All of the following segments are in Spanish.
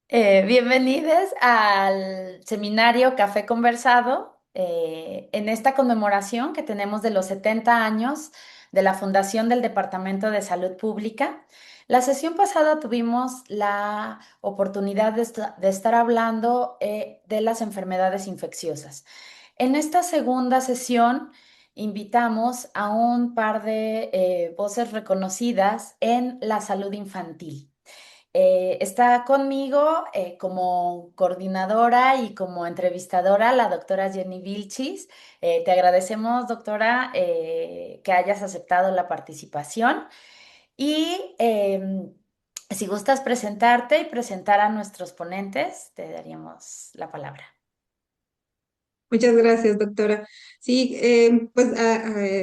Bienvenidos al seminario Café Conversado, en esta conmemoración que tenemos de los 70 años de la fundación del Departamento de Salud Pública. La sesión pasada tuvimos la oportunidad de estar hablando de las enfermedades infecciosas. En esta segunda sesión invitamos a un par de voces reconocidas en la salud infantil. Está conmigo como coordinadora y como entrevistadora la doctora Jenny Vilchis. Te agradecemos, doctora, que hayas aceptado la participación y si gustas presentarte y presentar a nuestros ponentes, te daríamos la palabra. Muchas gracias, doctora. Sí,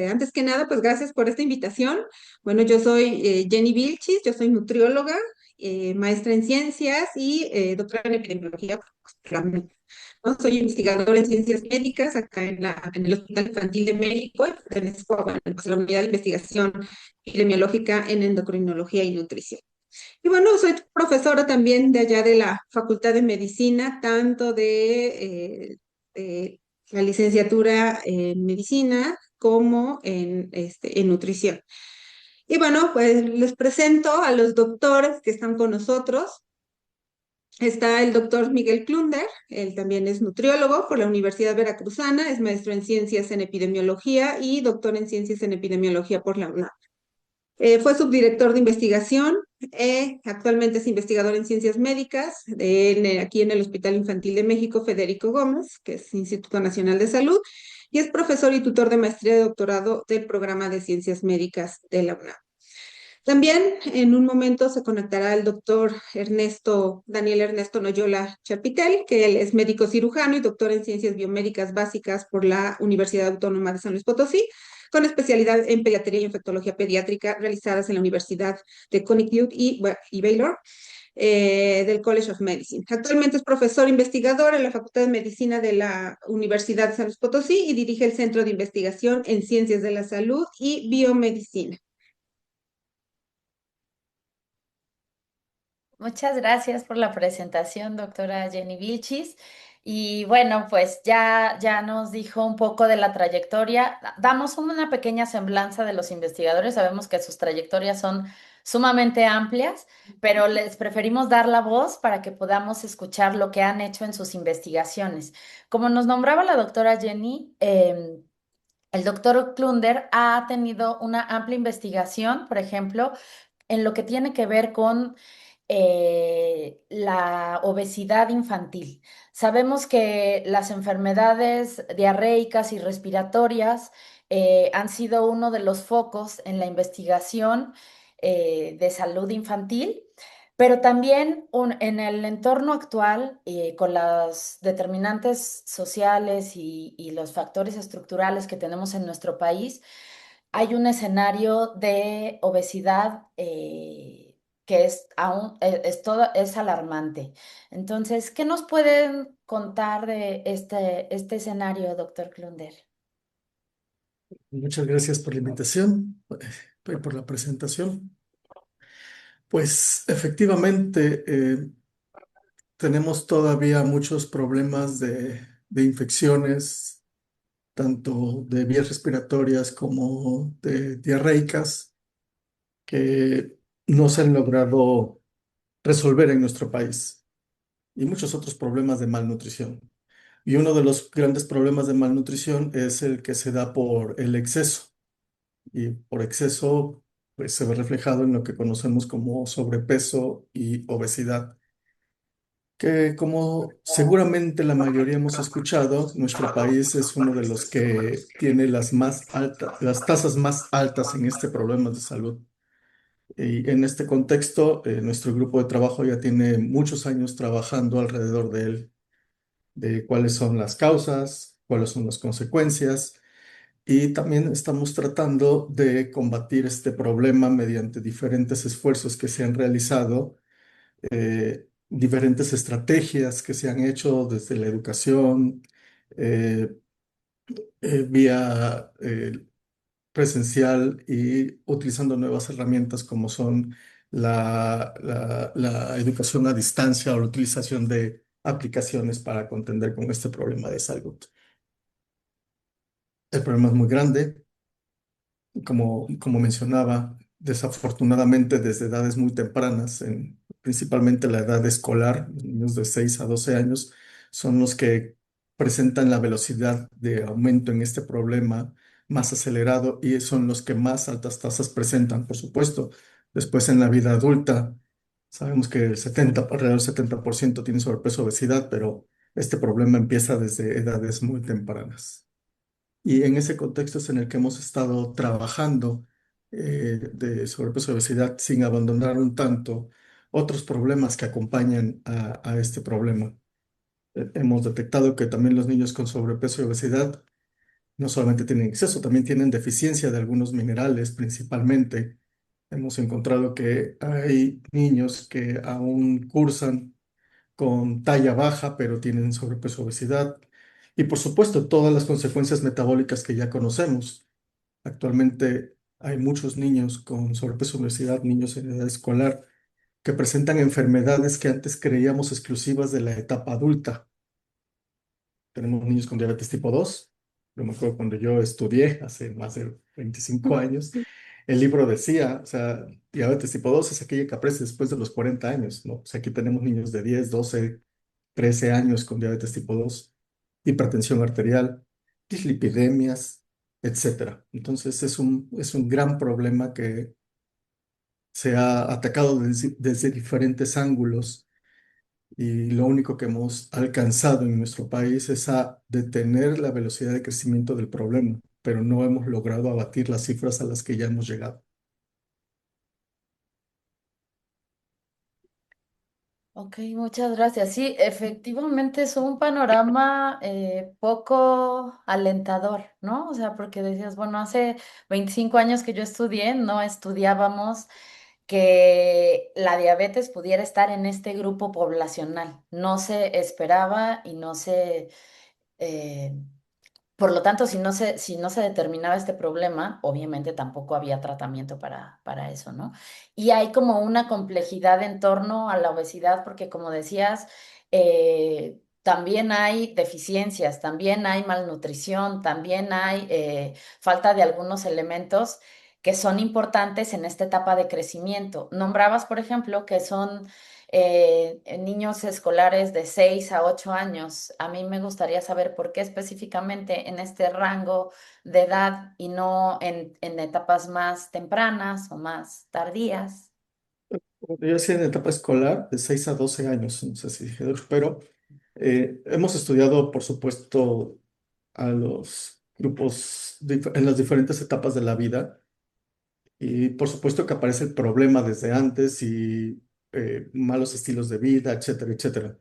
antes que nada, pues gracias por esta invitación. Bueno, yo soy Jenny Vilchis, yo soy nutrióloga, maestra en ciencias y doctora en epidemiología por la UNAM, ¿no? Soy investigadora en ciencias médicas acá en el Hospital Infantil de México y pertenezco a, bueno, pues, a la unidad de investigación epidemiológica en endocrinología y nutrición. Y bueno, soy profesora también de allá de la Facultad de Medicina, tanto de la licenciatura en medicina como en nutrición. Y bueno, pues les presento a los doctores que están con nosotros. Está el doctor Miguel Klunder, él también es nutriólogo por la Universidad Veracruzana, es maestro en ciencias en epidemiología y doctor en ciencias en epidemiología por la UNAM. Fue subdirector de investigación, actualmente es investigador en ciencias médicas aquí en el Hospital Infantil de México, Federico Gómez, que es Instituto Nacional de Salud, y es profesor y tutor de maestría y doctorado del programa de ciencias médicas de la UNAM. También en un momento se conectará el doctor Daniel Ernesto Noyola Chapitel, que él es médico cirujano y doctor en ciencias biomédicas básicas por la Universidad Autónoma de San Luis Potosí, con especialidad en pediatría y infectología pediátrica realizadas en la Universidad de Connecticut y Baylor, del College of Medicine. Actualmente es profesor investigador en la Facultad de Medicina de la Universidad de San Luis Potosí y dirige el Centro de Investigación en Ciencias de la Salud y Biomedicina. Muchas gracias por la presentación, doctora Jenny Vilchis. Y bueno, pues ya nos dijo un poco de la trayectoria. Damos una pequeña semblanza de los investigadores. Sabemos que sus trayectorias son sumamente amplias, pero les preferimos dar la voz para que podamos escuchar lo que han hecho en sus investigaciones. Como nos nombraba la doctora Jenny, el doctor Klunder ha tenido una amplia investigación, por ejemplo, en lo que tiene que ver con la obesidad infantil. Sabemos que las enfermedades diarreicas y respiratorias han sido uno de los focos en la investigación de salud infantil, pero también en el entorno actual, con las determinantes sociales y los factores estructurales que tenemos en nuestro país, hay un escenario de obesidad que es aún es alarmante. Entonces, ¿qué nos pueden contar de este escenario, doctor Klunder? Muchas gracias por la invitación y por la presentación. Pues efectivamente tenemos todavía muchos problemas de infecciones, tanto de vías respiratorias como de diarreicas, que no se han logrado resolver en nuestro país, y muchos otros problemas de malnutrición. Y uno de los grandes problemas de malnutrición es el que se da por el exceso. Y por exceso, pues se ve reflejado en lo que conocemos como sobrepeso y obesidad, que como seguramente la mayoría hemos escuchado, nuestro país es uno de los que tiene las tasas más altas en este problema de salud. Y en este contexto, nuestro grupo de trabajo ya tiene muchos años trabajando alrededor de él, de cuáles son las causas, cuáles son las consecuencias. Y también estamos tratando de combatir este problema mediante diferentes esfuerzos que se han realizado, diferentes estrategias que se han hecho desde la educación, eh, vía presencial y utilizando nuevas herramientas como son la educación a distancia o la utilización de aplicaciones para contender con este problema de salud. El problema es muy grande, como mencionaba, desafortunadamente desde edades muy tempranas, principalmente la edad escolar, niños de 6 a 12 años, son los que presentan la velocidad de aumento en este problema más acelerado y son los que más altas tasas presentan, por supuesto. Después en la vida adulta, sabemos que alrededor del 70% tiene sobrepeso, obesidad, pero este problema empieza desde edades muy tempranas. Y en ese contexto es en el que hemos estado trabajando de sobrepeso y obesidad sin abandonar un tanto otros problemas que acompañan a este problema. Hemos detectado que también los niños con sobrepeso y obesidad no solamente tienen exceso, también tienen deficiencia de algunos minerales principalmente. Hemos encontrado que hay niños que aún cursan con talla baja, pero tienen sobrepeso, obesidad. Y por supuesto, todas las consecuencias metabólicas que ya conocemos. Actualmente hay muchos niños con sobrepeso, obesidad, niños en edad escolar, que presentan enfermedades que antes creíamos exclusivas de la etapa adulta. Tenemos niños con diabetes tipo 2. Yo me acuerdo cuando yo estudié hace más de 25 años, el libro decía, o sea, diabetes tipo 2 es aquella que aparece después de los 40 años, ¿no? O sea, aquí tenemos niños de 10, 12, 13 años con diabetes tipo 2, hipertensión arterial, dislipidemias, etcétera. Entonces es un gran problema que se ha atacado desde diferentes ángulos y lo único que hemos alcanzado en nuestro país es a detener la velocidad de crecimiento del problema, pero no hemos logrado abatir las cifras a las que ya hemos llegado. Ok, muchas gracias. Sí, efectivamente es un panorama poco alentador, ¿no? O sea, porque decías, bueno, hace 25 años que yo estudié, no estudiábamos que la diabetes pudiera estar en este grupo poblacional. No se esperaba y no se, eh, por lo tanto, si no se determinaba este problema, obviamente tampoco había tratamiento para eso, ¿no? Y hay como una complejidad en torno a la obesidad, porque como decías, también hay deficiencias, también hay malnutrición, también hay falta de algunos elementos que son importantes en esta etapa de crecimiento. Nombrabas, por ejemplo, que son niños escolares de 6 a 8 años. A mí me gustaría saber por qué específicamente en este rango de edad y no en etapas más tempranas o más tardías. Yo decía en etapa escolar de 6 a 12 años, no sé si dije, pero hemos estudiado, por supuesto, a los grupos en las diferentes etapas de la vida. Y por supuesto que aparece el problema desde antes y malos estilos de vida, etcétera, etcétera.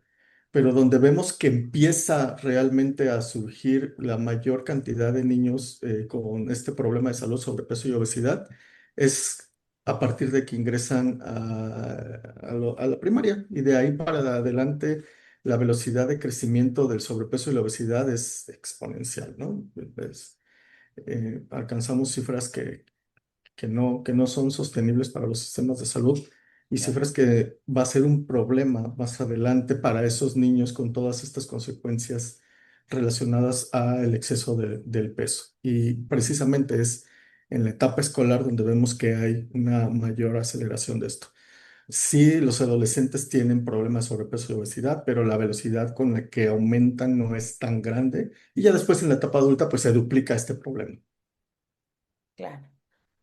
Pero donde vemos que empieza realmente a surgir la mayor cantidad de niños con este problema de salud, sobrepeso y obesidad es a partir de que ingresan a la primaria. Y de ahí para adelante la velocidad de crecimiento del sobrepeso y la obesidad es exponencial, ¿no? Alcanzamos cifras que no son sostenibles para los sistemas de salud y Claro. cifras que va a ser un problema más adelante para esos niños con todas estas consecuencias relacionadas al exceso del peso. Y precisamente es en la etapa escolar donde vemos que hay una mayor aceleración de esto. Sí, los adolescentes tienen problemas de sobrepeso y obesidad, pero la velocidad con la que aumentan no es tan grande y ya después en la etapa adulta pues se duplica este problema. Claro.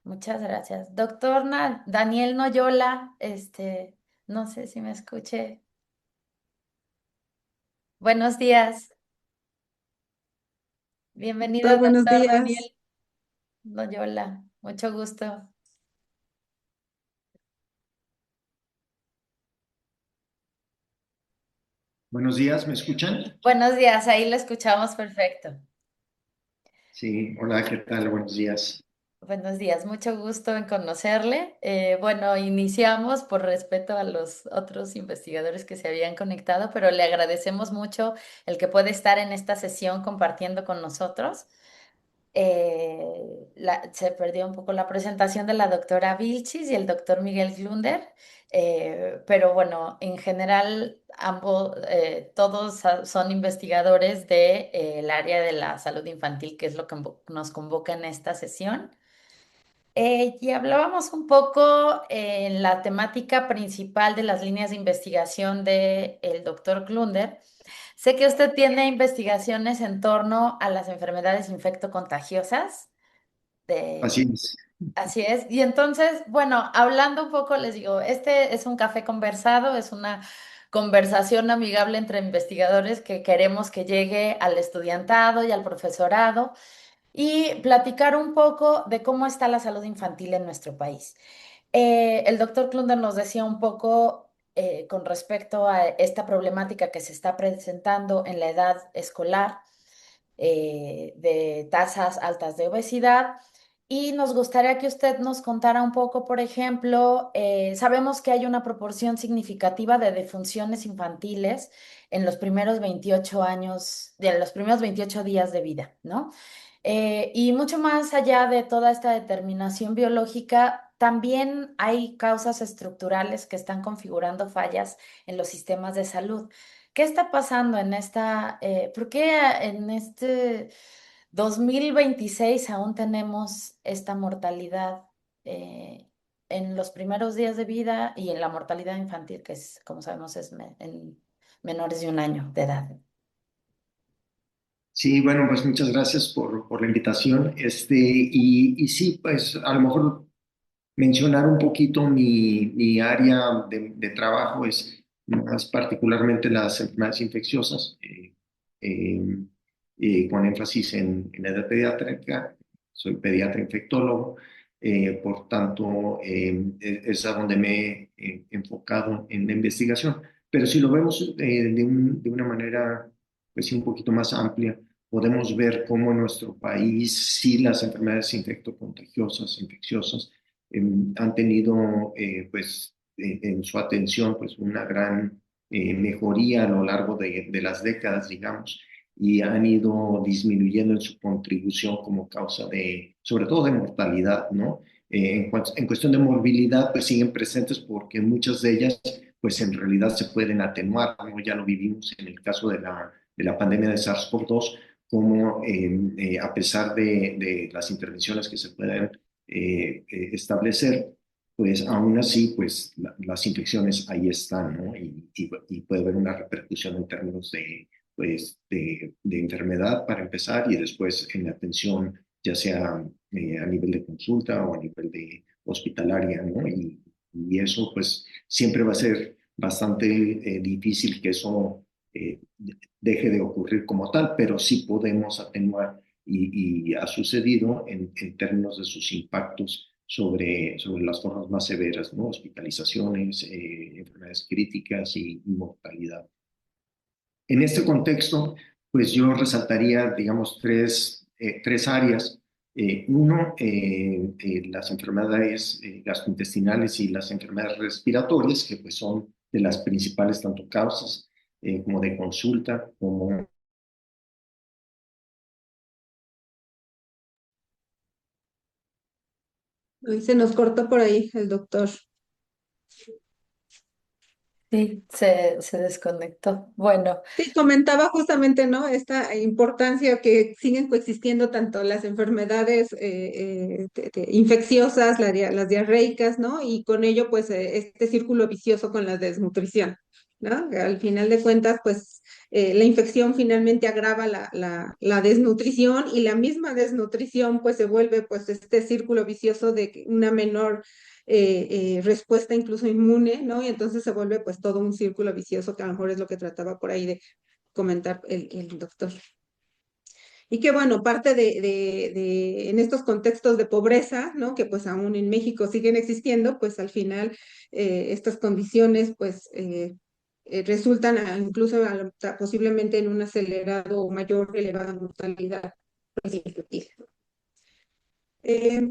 Muchas gracias. Doctor Daniel Noyola, no sé si me escuche. Buenos días. Bienvenido, Doctor, buenos doctor días. Daniel Noyola. Mucho gusto. Buenos días, ¿me escuchan? Buenos días, ahí lo escuchamos perfecto. Sí, hola, ¿qué tal? Buenos días. Buenos días, mucho gusto en conocerle. Bueno, iniciamos por respeto a los otros investigadores que se habían conectado, pero le agradecemos mucho el que puede estar en esta sesión compartiendo con nosotros. Se perdió un poco la presentación de la doctora Vilchis y el doctor Miguel Glunder, pero bueno, en general ambos, todos son investigadores del área de la salud infantil, que es lo que nos convoca en esta sesión. Y hablábamos un poco en la temática principal de las líneas de investigación del doctor Glunder. Sé que usted tiene investigaciones en torno a las enfermedades infectocontagiosas. Así De, es. así es. Y entonces, bueno, hablando un poco, les digo, este es un café conversado, es una conversación amigable entre investigadores que queremos que llegue al estudiantado y al profesorado y platicar un poco de cómo está la salud infantil en nuestro país. El doctor Klunder nos decía un poco con respecto a esta problemática que se está presentando en la edad escolar de tasas altas de obesidad. Y nos gustaría que usted nos contara un poco, por ejemplo, sabemos que hay una proporción significativa de defunciones infantiles en los primeros 28 años, de los primeros 28 días de vida, ¿no? Y mucho más allá de toda esta determinación biológica, también hay causas estructurales que están configurando fallas en los sistemas de salud. ¿Qué está pasando en por qué en este 2026 aún tenemos esta mortalidad eh, en los primeros días de vida y en la mortalidad infantil, que es, como sabemos, en menores de un año de edad? Sí, bueno, pues muchas gracias por la invitación. Y sí, pues a lo mejor mencionar un poquito mi área de trabajo es más particularmente las enfermedades infecciosas, eh, con énfasis en edad pediátrica. Soy pediatra infectólogo, por tanto, es a donde me he enfocado en la investigación. Pero si lo vemos de una manera, pues sí, un poquito más amplia, podemos ver cómo en nuestro país sí las enfermedades infectocontagiosas, infecciosas, han tenido pues en su atención pues una gran mejoría a lo largo de las décadas, digamos, y han ido disminuyendo en su contribución como causa de, sobre todo de mortalidad, ¿no? En cuestión de morbilidad, pues siguen presentes porque muchas de ellas, pues en realidad se pueden atenuar, ¿no? Ya lo vivimos en el caso de la pandemia de SARS-CoV-2, como a pesar de las intervenciones que se pueden establecer, pues aún así, pues las infecciones ahí están, ¿no? Y puede haber una repercusión en términos pues, de enfermedad para empezar y después en la atención, ya sea a nivel de consulta o a nivel de hospitalaria, ¿no? Y eso, pues, siempre va a ser bastante difícil que eso deje de ocurrir como tal, pero sí podemos atenuar y ha sucedido en términos de sus impactos sobre las formas más severas, ¿no? Hospitalizaciones, enfermedades críticas y mortalidad. En este contexto, pues yo resaltaría, digamos, tres áreas. Uno, las enfermedades gastrointestinales y las enfermedades respiratorias, que pues son de las principales tanto causas como de consulta, como Ahí se nos cortó por ahí el doctor. Sí, se desconectó. Bueno. Sí, comentaba justamente, ¿no? Esta importancia que siguen coexistiendo tanto las enfermedades infecciosas, las diarreicas, ¿no? Y con ello, pues, este círculo vicioso con la desnutrición, ¿no? Al final de cuentas, pues, la infección finalmente agrava la desnutrición y la misma desnutrición, pues, se vuelve, pues, este círculo vicioso de una menor respuesta incluso inmune, ¿no? Y entonces se vuelve pues todo un círculo vicioso que a lo mejor es lo que trataba por ahí de comentar el doctor. Y que bueno, parte en estos contextos de pobreza, ¿no? Que pues aún en México siguen existiendo, pues al final estas condiciones pues resultan incluso posiblemente en un acelerado o mayor elevada mortalidad pues, infantil. Eh,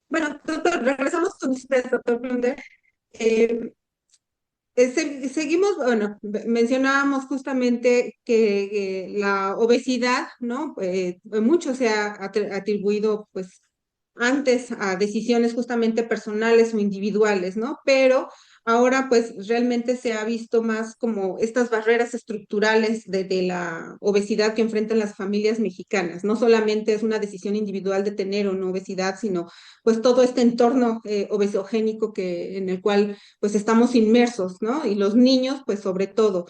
bueno, doctor, regresamos con usted, doctor Blunder. Eh, Seguimos, bueno, mencionábamos justamente que la obesidad, ¿no? Mucho se ha atribuido, pues, antes a decisiones justamente personales o individuales, ¿no? Pero ahora, pues, realmente se ha visto más como estas barreras estructurales de la obesidad que enfrentan las familias mexicanas. No solamente es una decisión individual de tener o no obesidad, sino, pues, todo este entorno obesogénico en el cual pues estamos inmersos, ¿no? Y los niños, pues sobre todo.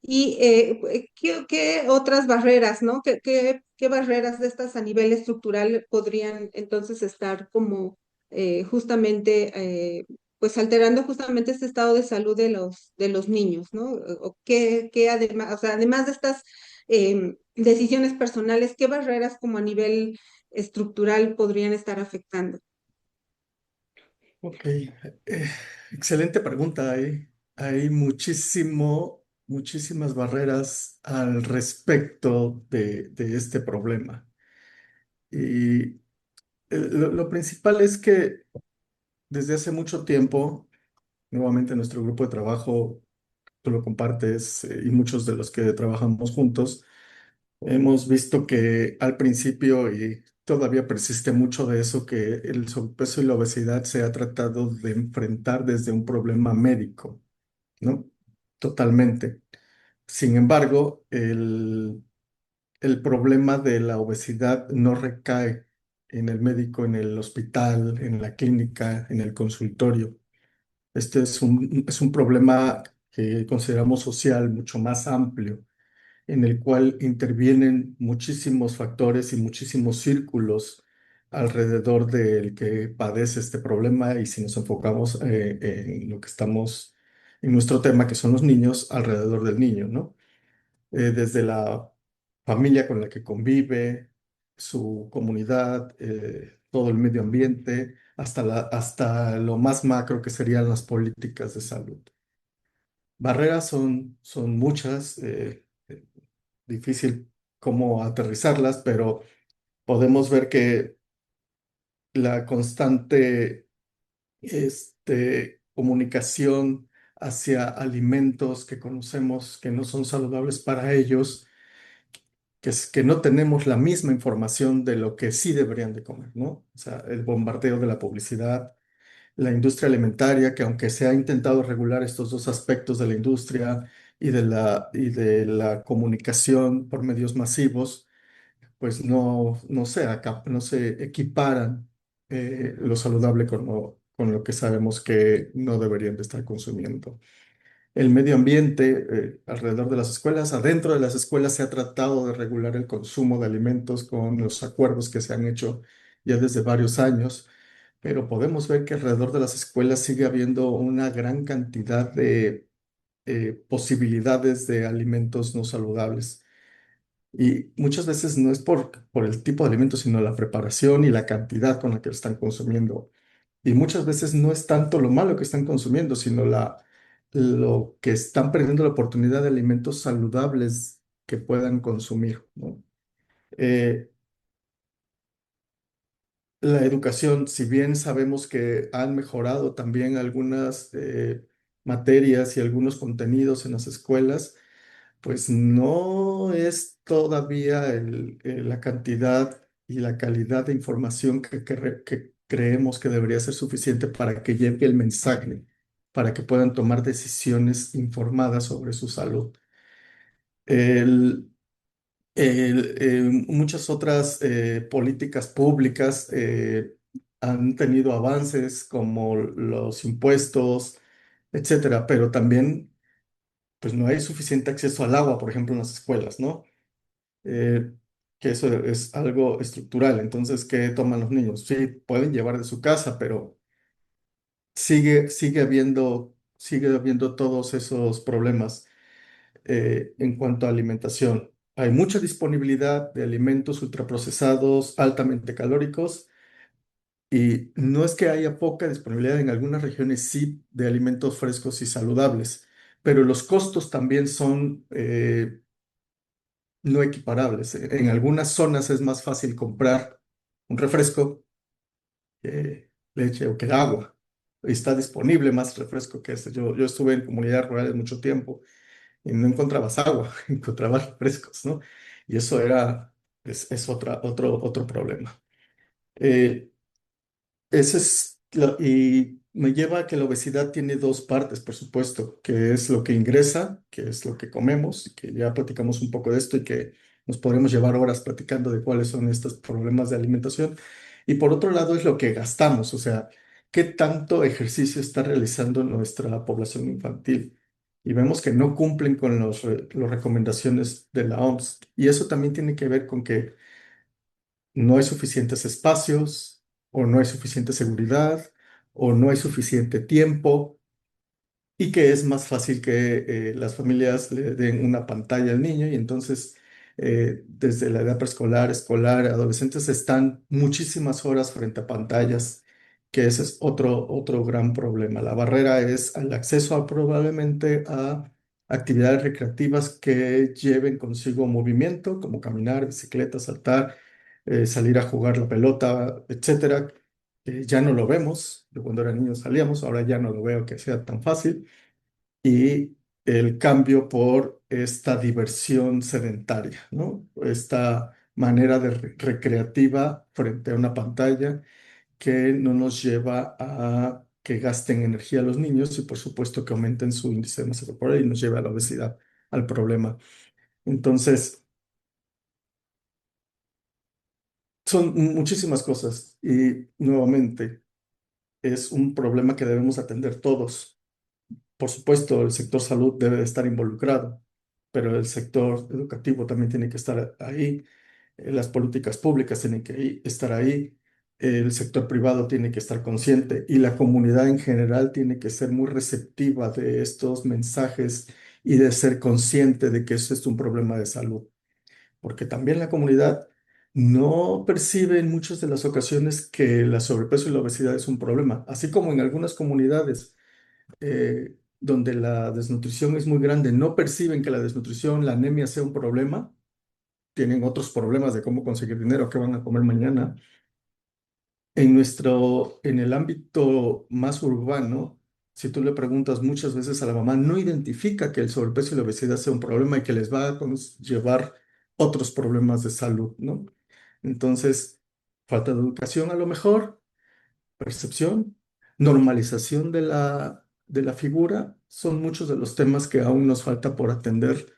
Y ¿qué otras barreras, ¿no? ¿Qué barreras de estas a nivel estructural podrían entonces estar como justamente, pues alterando justamente este estado de salud de los niños, ¿no? O qué además, o sea, además de estas decisiones personales, ¿qué barreras como a nivel estructural podrían estar afectando? Ok, excelente pregunta. Hay muchísimas barreras al respecto de este problema. Y lo principal es que desde hace mucho tiempo, nuevamente nuestro grupo de trabajo, tú lo compartes, y muchos de los que trabajamos juntos, hemos visto que al principio y todavía persiste mucho de eso, que el sobrepeso y la obesidad se ha tratado de enfrentar desde un problema médico, ¿no? Totalmente. Sin embargo, el problema de la obesidad no recae en el médico, en el hospital, en la clínica, en el consultorio. Este es un problema que consideramos social, mucho más amplio, en el cual intervienen muchísimos factores y muchísimos círculos alrededor del que padece este problema. Y si nos enfocamos en lo que estamos, en nuestro tema, que son los niños, alrededor del niño, ¿no? Desde la familia con la que convive, su comunidad, todo el medio ambiente, hasta lo más macro que serían las políticas de salud. Barreras son muchas, difícil cómo aterrizarlas, pero podemos ver que la constante comunicación hacia alimentos que conocemos que no son saludables para ellos, que es que no tenemos la misma información de lo que sí deberían de comer, ¿no? O sea, el bombardeo de la publicidad, la industria alimentaria, que aunque se ha intentado regular estos dos aspectos de la industria y de la comunicación por medios masivos, pues no se equiparan lo saludable con lo que sabemos que no deberían de estar consumiendo. El medio ambiente alrededor de las escuelas, adentro de las escuelas se ha tratado de regular el consumo de alimentos con los acuerdos que se han hecho ya desde varios años, pero podemos ver que alrededor de las escuelas sigue habiendo una gran cantidad de posibilidades de alimentos no saludables. Y muchas veces no es por el tipo de alimento, sino la preparación y la cantidad con la que lo están consumiendo. Y muchas veces no es tanto lo malo que están consumiendo, sino lo que están perdiendo la oportunidad de alimentos saludables que puedan consumir, ¿no? Eh, la educación, si bien sabemos que han mejorado también algunas materias y algunos contenidos en las escuelas, pues no es todavía la cantidad y la calidad de información que creemos que debería ser suficiente para que llegue el mensaje, para que puedan tomar decisiones informadas sobre su salud. El- Muchas otras políticas públicas han tenido avances como los impuestos, etcétera, pero también pues no hay suficiente acceso al agua, por ejemplo, en las escuelas, ¿no? eh, que eso es algo estructural. Entonces, ¿qué toman los niños? Sí, pueden llevar de su casa, pero sigue habiendo todos esos problemas en cuanto a alimentación. Hay mucha disponibilidad de alimentos ultraprocesados, altamente calóricos, y no es que haya poca disponibilidad en algunas regiones, sí, de alimentos frescos y saludables, pero los costos también son no equiparables. En algunas zonas es más fácil comprar un refresco que leche o que agua. está disponible más refresco que este. Yo estuve en comunidades rurales mucho tiempo y no encontrabas agua, encontrabas refrescos, ¿no? Y eso es otro problema. Eh, Ese es y me lleva a que la obesidad tiene dos partes, por supuesto, que es lo que ingresa, que es lo que comemos, que ya platicamos un poco de esto y que nos podremos llevar horas platicando de cuáles son estos problemas de alimentación. Y por otro lado es lo que gastamos, o sea, qué tanto ejercicio está realizando nuestra población infantil. Y vemos que no cumplen con las recomendaciones de la OMS. Y eso también tiene que ver con que no hay suficientes espacios, o no hay suficiente seguridad, o no hay suficiente tiempo, y que es más fácil que las familias le den una pantalla al niño y entonces desde la edad preescolar, escolar, adolescentes están muchísimas horas frente a pantallas, que ese es otro gran problema. La barrera es al acceso probablemente a actividades recreativas que lleven consigo movimiento, como caminar, bicicleta, saltar, salir a jugar la pelota, etcétera. Ya no lo vemos. Yo cuando era niño salíamos, ahora ya no lo veo que sea tan fácil. Y el cambio por esta diversión sedentaria, ¿no? Esta manera de recreativa frente a una pantalla que no nos lleva a que gasten energía los niños y por supuesto que aumenten su índice de masa corporal y nos lleva a la obesidad, al problema. Entonces, son muchísimas cosas y nuevamente es un problema que debemos atender todos. Por supuesto, el sector salud debe de estar involucrado, pero el sector educativo también tiene que estar ahí, las políticas públicas tienen que estar ahí, el sector privado tiene que estar consciente y la comunidad en general tiene que ser muy receptiva de estos mensajes y de ser consciente de que eso es un problema de salud, porque también la comunidad no percibe en muchas de las ocasiones que la sobrepeso y la obesidad es un problema, así como en algunas comunidades donde la desnutrición es muy grande, no perciben que la desnutrición, la anemia sea un problema, tienen otros problemas de cómo conseguir dinero, qué van a comer mañana. En el ámbito más urbano, si tú le preguntas muchas veces a la mamá, no identifica que el sobrepeso y la obesidad sea un problema y que les va a llevar otros problemas de salud, ¿no? Entonces, falta de educación a lo mejor, percepción, normalización de la figura, son muchos de los temas que aún nos falta por atender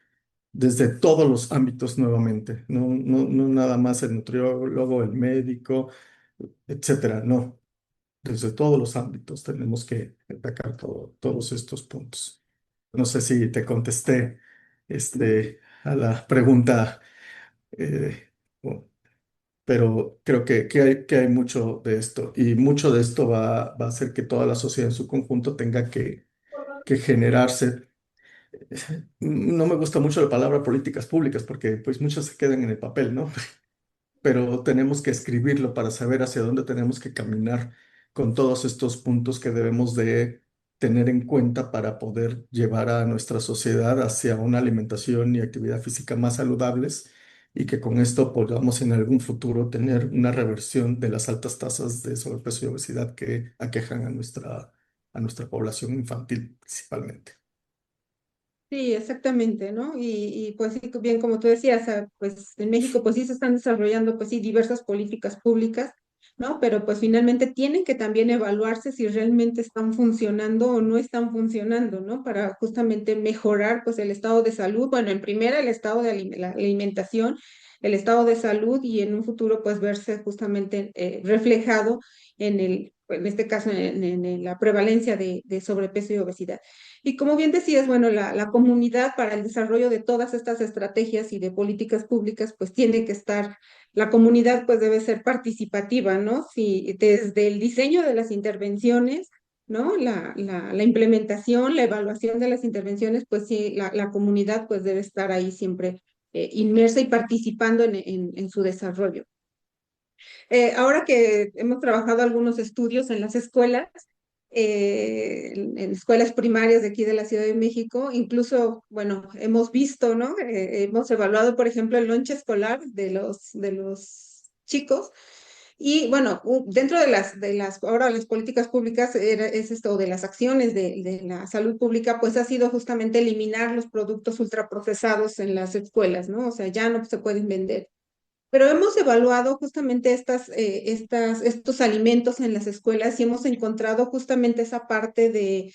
desde todos los ámbitos nuevamente, no nada más el nutriólogo, el médico, etcétera, no, desde todos los ámbitos tenemos que atacar todos estos puntos. No sé si te contesté a la pregunta, eh, pero creo que hay mucho de esto y mucho de esto va a hacer que toda la sociedad en su conjunto tenga que generarse. No me gusta mucho la palabra políticas públicas porque pues muchas se quedan en el papel, ¿no? Pero tenemos que escribirlo para saber hacia dónde tenemos que caminar con todos estos puntos que debemos de tener en cuenta para poder llevar a nuestra sociedad hacia una alimentación y actividad física más saludables y que con esto podamos en algún futuro tener una reversión de las altas tasas de sobrepeso y obesidad que aquejan a nuestra población infantil principalmente. Sí, exactamente, ¿no? Pues sí, bien como tú decías, pues en México pues sí se están desarrollando pues sí diversas políticas públicas, ¿no? Pero pues finalmente tienen que también evaluarse si realmente están funcionando o no están funcionando, ¿no? Para justamente mejorar pues el estado de salud, bueno, en primera el estado de la alimentación, el estado de salud y en un futuro pues verse justamente reflejado en este caso en la prevalencia de sobrepeso y obesidad. Y como bien decías, bueno, la comunidad para el desarrollo de todas estas estrategias y de políticas públicas, pues tiene que estar, la comunidad pues debe ser participativa, ¿no? Sí, desde el diseño de las intervenciones, ¿no? La implementación, la evaluación de las intervenciones, pues sí, la comunidad pues debe estar ahí siempre inmersa y participando en su desarrollo. Ahora que hemos trabajado algunos estudios en las escuelas, en escuelas primarias de aquí de la Ciudad de México, incluso, bueno, hemos visto, ¿no? Hemos evaluado, por ejemplo, el lonche escolar de los chicos Y bueno, dentro ahora las políticas públicas es esto de las acciones de la salud pública, pues ha sido justamente eliminar los productos ultraprocesados en las escuelas, ¿no? O sea, ya no se pueden vender. Pero hemos evaluado justamente estos alimentos en las escuelas y hemos encontrado justamente esa parte de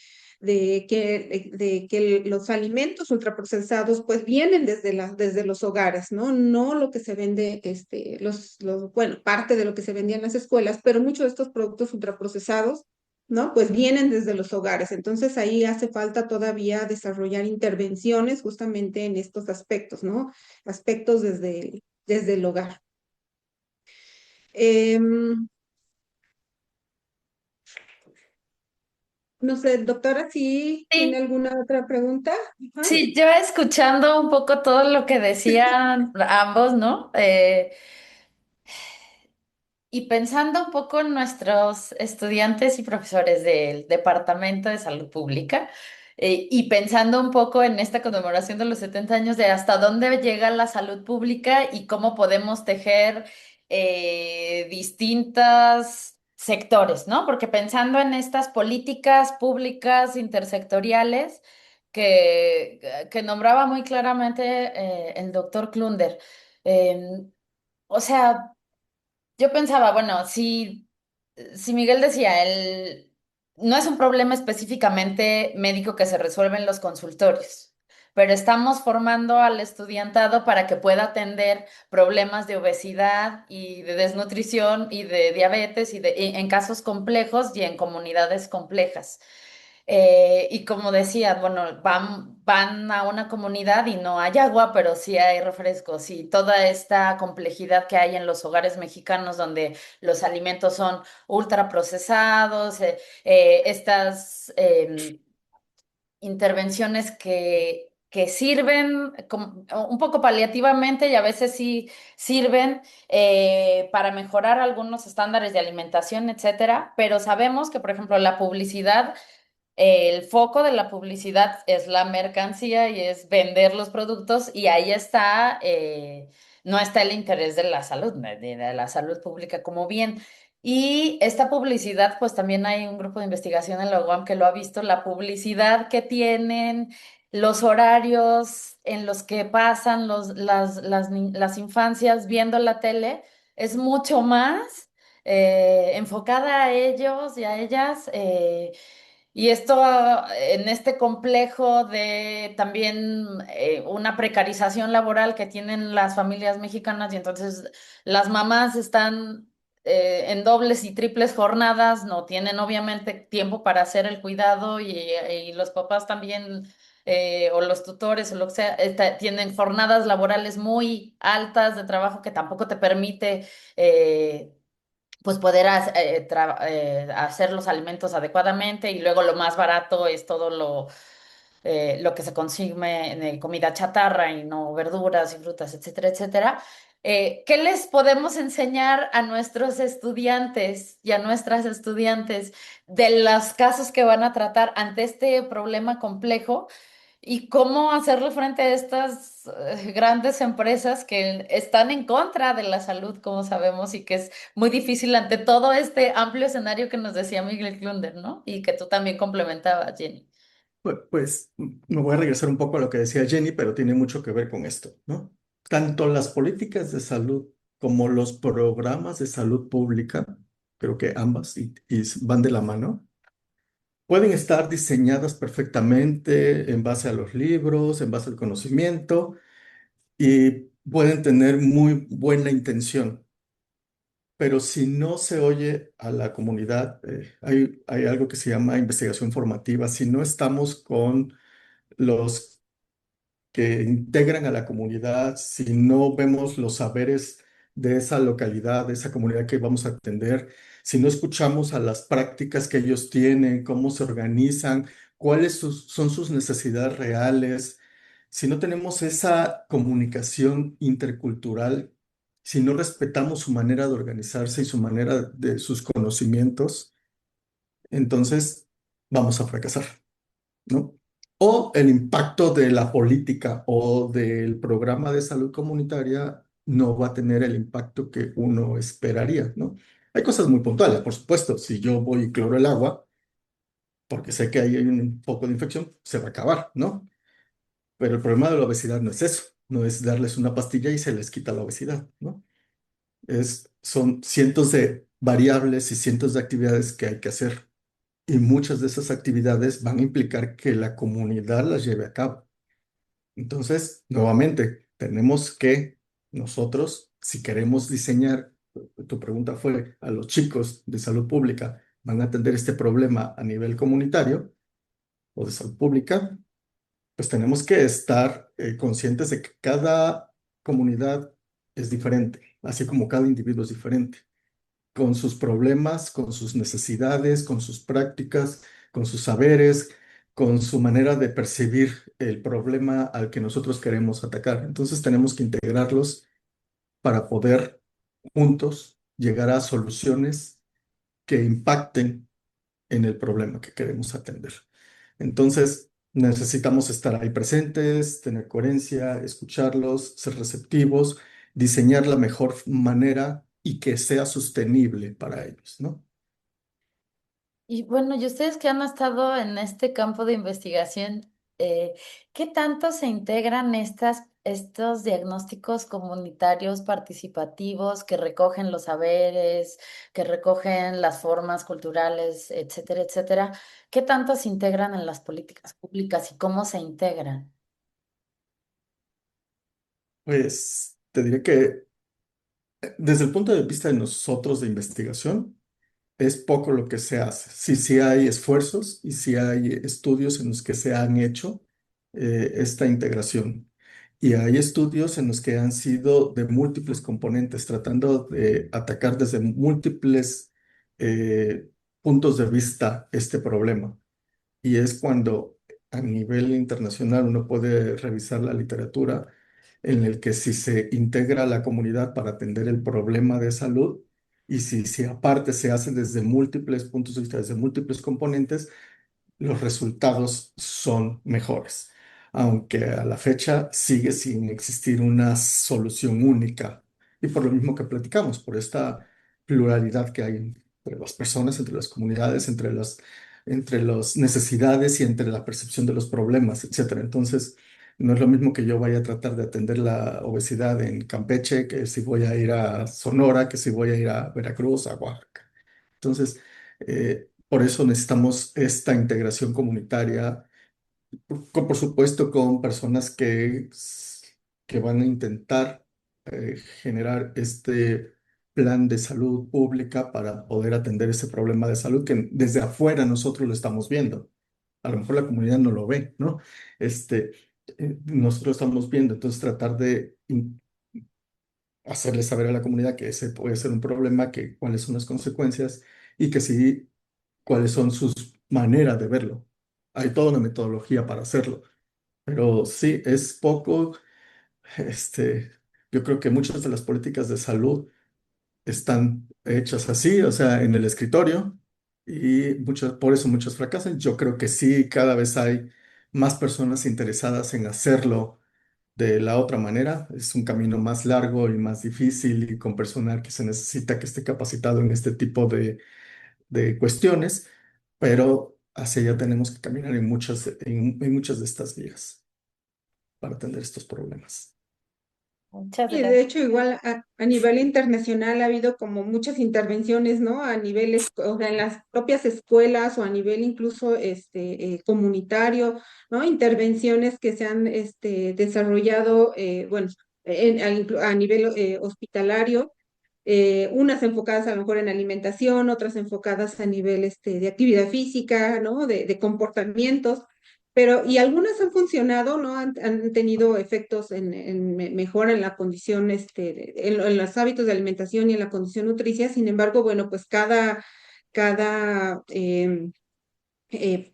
que los alimentos ultraprocesados pues vienen desde los hogares, ¿no? No lo que se vende, bueno, parte de lo que se vendía en las escuelas, pero muchos de estos productos ultraprocesados, ¿no? Pues vienen desde los hogares. Entonces ahí hace falta todavía desarrollar intervenciones justamente en estos aspectos, ¿no? Aspectos desde el hogar. Em, no sé, doctora, si tiene Sí, alguna otra pregunta. Ajá. sí, yo escuchando un poco todo lo que decían ambos, ¿no? Y pensando un poco en nuestros estudiantes y profesores del Departamento de Salud Pública, y pensando un poco en esta conmemoración de los 70 años de hasta dónde llega la salud pública y cómo podemos tejer distintos sectores, ¿no? Porque pensando en estas políticas públicas intersectoriales que nombraba muy claramente el doctor Klunder. O sea, yo pensaba, bueno, si Miguel decía, no es un problema específicamente médico que se resuelve en los consultorios, pero estamos formando al estudiantado para que pueda atender problemas de obesidad y de desnutrición y de diabetes y en casos complejos y en comunidades complejas. Y como decía, bueno, van a una comunidad y no hay agua, pero sí hay refrescos y toda esta complejidad que hay en los hogares mexicanos donde los alimentos son ultra procesados, estas intervenciones que sirven un poco paliativamente y a veces sí sirven para mejorar algunos estándares de alimentación, etcétera, pero sabemos que, por ejemplo, la publicidad, el foco de la publicidad es la mercancía y es vender los productos y ahí está, no está el interés de la salud, de la salud pública como bien. Y esta publicidad, pues también hay un grupo de investigación en la UAM que lo ha visto, la publicidad que tienen, los horarios en los que pasan las infancias viendo la tele, es mucho más enfocada a ellos y a ellas. Y esto en este complejo de también una precarización laboral que tienen las familias mexicanas y entonces las mamás están en dobles y triples jornadas, no tienen obviamente tiempo para hacer el cuidado y los papás también o los tutores o lo que sea, tienen jornadas laborales muy altas de trabajo que tampoco te permite pues poder hacer los alimentos adecuadamente y luego lo más barato es todo lo que se consume en comida chatarra y no verduras y frutas, etcétera, etcétera. ¿Qué les podemos enseñar a nuestros estudiantes y a nuestras estudiantes de los casos que van a tratar ante este problema complejo? ¿Y cómo hacerle frente a estas grandes empresas que están en contra de la salud, como sabemos, y que es muy difícil ante todo este amplio escenario que nos decía Miguel Klunder, ¿no? Y que tú también complementabas, Jenny. Pues me voy a regresar un poco a lo que decía Jenny, pero tiene mucho que ver con esto, ¿no? Tanto las políticas de salud como los programas de salud pública, creo que ambas y van de la mano, pueden estar diseñadas perfectamente en base a los libros, en base al conocimiento y pueden tener muy buena intención. Pero si no se oye a la comunidad, hay algo que se llama investigación formativa. Si no estamos con los que integran a la comunidad, si no vemos los saberes de esa localidad, de esa comunidad que vamos a atender, si no escuchamos a las prácticas que ellos tienen, cómo se organizan, son sus necesidades reales, si no tenemos esa comunicación intercultural, si no respetamos su manera de organizarse y su manera de sus conocimientos, entonces vamos a fracasar, ¿no? O el impacto de la política o del programa de salud comunitaria no va a tener el impacto que uno esperaría, ¿no? Hay cosas muy puntuales, por supuesto. Si yo voy y cloro el agua, porque sé que ahí hay un poco de infección, se va a acabar, ¿no? Pero el problema de la obesidad no es eso, no es darles una pastilla y se les quita la obesidad, ¿no? Son cientos de variables y cientos de actividades que hay que hacer. Y muchas de esas actividades van a implicar que la comunidad las lleve a cabo. Entonces, nuevamente, tenemos que nosotros, si queremos diseñar, tu pregunta fue, a los chicos de salud pública, ¿van a atender este problema a nivel comunitario o de salud pública? Pues tenemos que estar conscientes de que cada comunidad es diferente, así como cada individuo es diferente, con sus problemas, con sus necesidades, con sus prácticas, con sus saberes, con su manera de percibir el problema al que nosotros queremos atacar. Entonces tenemos que integrarlos para poder juntos llegar a soluciones que impacten en el problema que queremos atender. Entonces, necesitamos estar ahí presentes, tener coherencia, escucharlos, ser receptivos, diseñar la mejor manera y que sea sostenible para ellos, ¿no? Y bueno, y ustedes que han estado en este campo de investigación, ¿qué tanto se integran estos diagnósticos comunitarios participativos que recogen los saberes, que recogen las formas culturales, etcétera, etcétera? ¿Qué tanto se integran en las políticas públicas y cómo se integran? Pues te diré que desde el punto de vista de nosotros de investigación, es poco lo que se hace. Sí, sí hay esfuerzos y sí hay estudios en los que se han hecho esta integración. Y hay estudios en los que han sido de múltiples componentes, tratando de atacar desde múltiples eh, puntos de vista este problema. Y es cuando a nivel internacional uno puede revisar la literatura en el que si se integra a la comunidad para atender el problema de salud y si aparte se hace desde múltiples puntos de vista, desde múltiples componentes, los resultados son mejores, aunque a la fecha sigue sin existir una solución única. Y por lo mismo que platicamos, por esta pluralidad que hay entre las personas, entre las comunidades, entre las necesidades y entre la percepción de los problemas, etcétera. Entonces, no es lo mismo que yo vaya a tratar de atender la obesidad en Campeche, que si voy a ir a Sonora, que si voy a ir a Veracruz, a Oaxaca. Entonces, por eso necesitamos esta integración comunitaria, por supuesto con personas que van a intentar generar este plan de salud pública para poder atender ese problema de salud que desde afuera nosotros lo estamos viendo. A lo mejor la comunidad no lo ve, ¿no? Este, nosotros lo estamos viendo, entonces tratar de hacerle saber a la comunidad que ese puede ser un problema, que cuáles son las consecuencias y que sí, cuáles son sus maneras de verlo. Hay toda una metodología para hacerlo, pero sí, es poco, este, yo creo que muchas de las políticas de salud están hechas así, o sea, en el escritorio, y por eso muchos fracasan. Yo creo que sí, cada vez hay más personas interesadas en hacerlo de la otra manera. Es un camino más largo y más difícil y con personal que se necesita que esté capacitado en este tipo de cuestiones, pero hacia allá tenemos que caminar en muchas de estas vías para atender estos problemas. Muchas Y de gracias. hecho, igual a nivel internacional ha habido como muchas intervenciones, ¿no? A niveles, o sea, en las propias escuelas o a nivel incluso comunitario, ¿no? Intervenciones que se han desarrollado, bueno, a nivel hospitalario, unas enfocadas a lo mejor en alimentación, otras enfocadas a nivel de actividad física, ¿no? De comportamientos. Pero, y algunas han funcionado, ¿no? Han tenido efectos en mejora en la condición, en los hábitos de alimentación y en la condición nutricia. Sin embargo, bueno, pues cada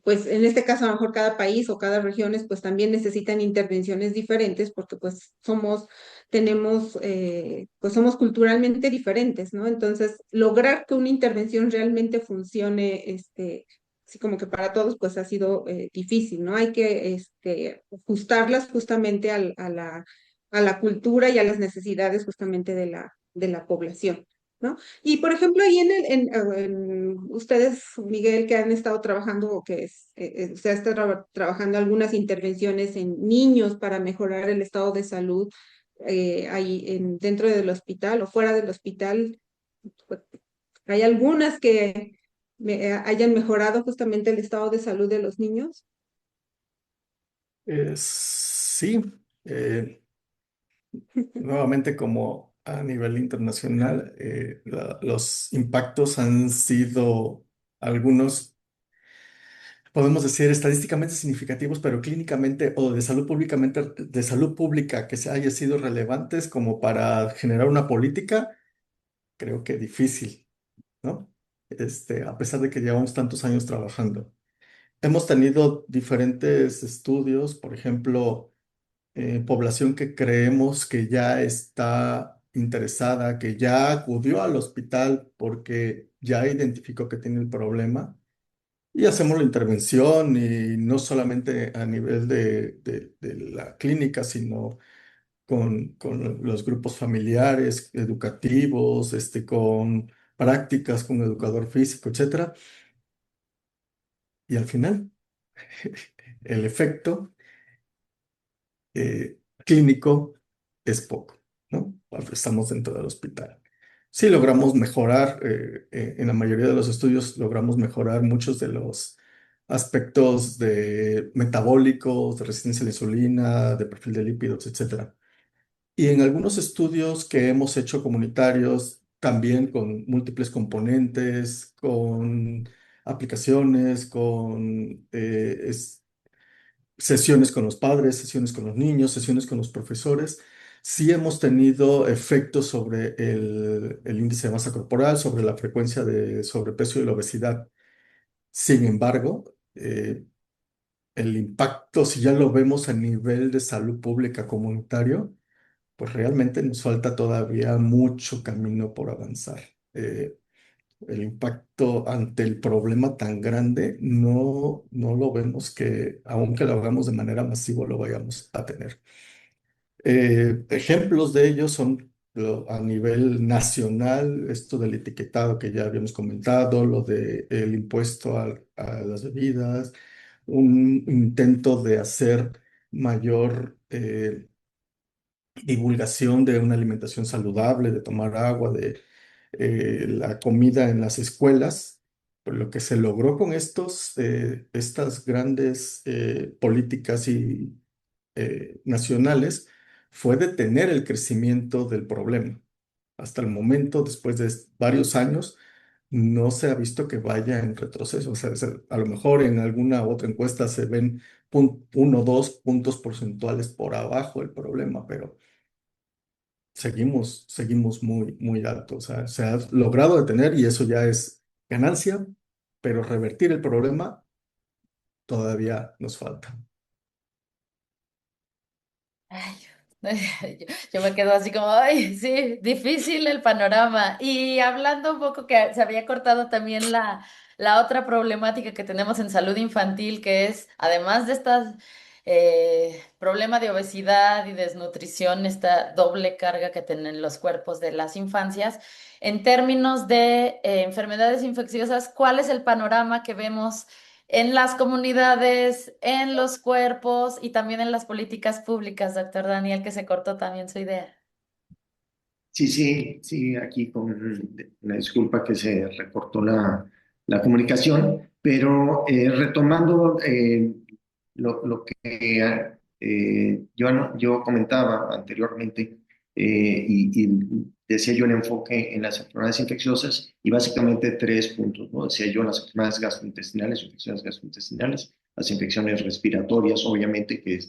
pues en este caso a lo mejor cada país o cada regiones pues también necesitan intervenciones diferentes porque pues pues somos culturalmente diferentes, ¿no? Entonces, lograr que una intervención realmente funcione, así como que para todos pues ha sido difícil, ¿no? Hay que ajustarlas justamente a la cultura y a las necesidades justamente de la población, ¿no? Y por ejemplo, ahí ustedes, Miguel, que han estado trabajando o que usted está trabajando algunas intervenciones en niños para mejorar el estado de salud ahí dentro del hospital o fuera del hospital, pues, ¿hay algunas que hayan mejorado justamente el estado de salud de los niños? Sí, eh, nuevamente como a nivel internacional, los impactos han sido algunos, podemos decir, estadísticamente significativos, pero clínicamente o de salud pública que se haya sido relevantes como para generar una política, creo que difícil, ¿no? A pesar de que llevamos tantos años trabajando. Hemos tenido diferentes estudios, por ejemplo, población que creemos que ya está interesada, que ya acudió al hospital porque ya identificó que tiene el problema y hacemos la intervención y no solamente a nivel de la clínica, sino con los grupos familiares, educativos, con prácticas con educador físico, etcétera. Y al final, el efecto clínico es poco, ¿no? Estamos dentro del hospital. Sí logramos mejorar, en la mayoría de los estudios logramos mejorar muchos de los aspectos de metabólicos, de resistencia a la insulina, de perfil de lípidos, etcétera. Y en algunos estudios que hemos hecho comunitarios, también con múltiples componentes, con aplicaciones, con sesiones con los padres, sesiones con los niños, sesiones con los profesores, sí hemos tenido efectos sobre el índice de masa corporal, sobre la frecuencia de sobrepeso y la obesidad. Sin embargo, el impacto, si ya lo vemos a nivel de salud pública comunitario, pues realmente nos falta todavía mucho camino por avanzar. El impacto ante el problema tan grande no lo vemos que, aunque lo hagamos de manera masiva, lo vayamos a tener. Ejemplos de ellos son a nivel nacional, esto del etiquetado que ya habíamos comentado, lo del impuesto a las bebidas, un intento de hacer mayor divulgación de una alimentación saludable, de tomar agua, de la comida en las escuelas. Pues lo que se logró con estas grandes políticas nacionales fue detener el crecimiento del problema. Hasta el momento, después de varios años, no se ha visto que vaya en retroceso. O sea, a lo mejor en alguna otra encuesta se ven 1 o 2 puntos porcentuales por abajo el problema, pero seguimos muy, muy alto. O sea, se ha logrado detener y eso ya es ganancia, pero revertir el problema todavía nos falta. Ay, yo me quedo así como, ay, sí, difícil el panorama. Y hablando un poco que se había cortado también la otra problemática que tenemos en salud infantil, que es, además de estas problema de obesidad y desnutrición, esta doble carga que tienen los cuerpos de las infancias, en términos de enfermedades infecciosas, ¿cuál es el panorama que vemos en las comunidades, en los cuerpos y también en las políticas públicas, doctor Daniel, que se cortó también su idea? Sí, aquí con una disculpa que se recortó la comunicación, pero retomando lo que yo comentaba anteriormente y decía yo el enfoque en las enfermedades infecciosas y básicamente 3 puntos, ¿no? Decía yo las enfermedades gastrointestinales, infecciones gastrointestinales, las infecciones respiratorias, obviamente que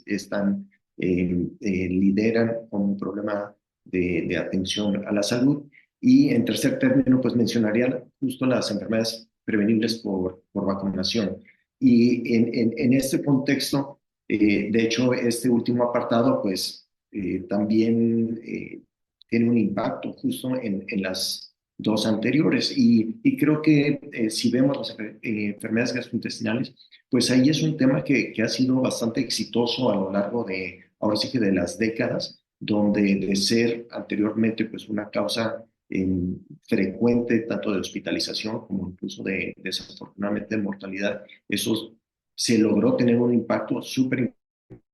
lideran como un problema de atención a la salud. Y en tercer término, pues mencionaría justo las enfermedades prevenibles por vacunación. Y en este contexto, de hecho, este último apartado, pues también tiene un impacto justo en las dos anteriores. Y creo que si vemos las enfermedades gastrointestinales, pues ahí es un tema que ha sido bastante exitoso a lo largo de, ahora sí que de las décadas, donde de ser anteriormente pues una causa frecuente tanto de hospitalización como incluso de desafortunadamente de mortalidad, eso se logró tener un impacto súper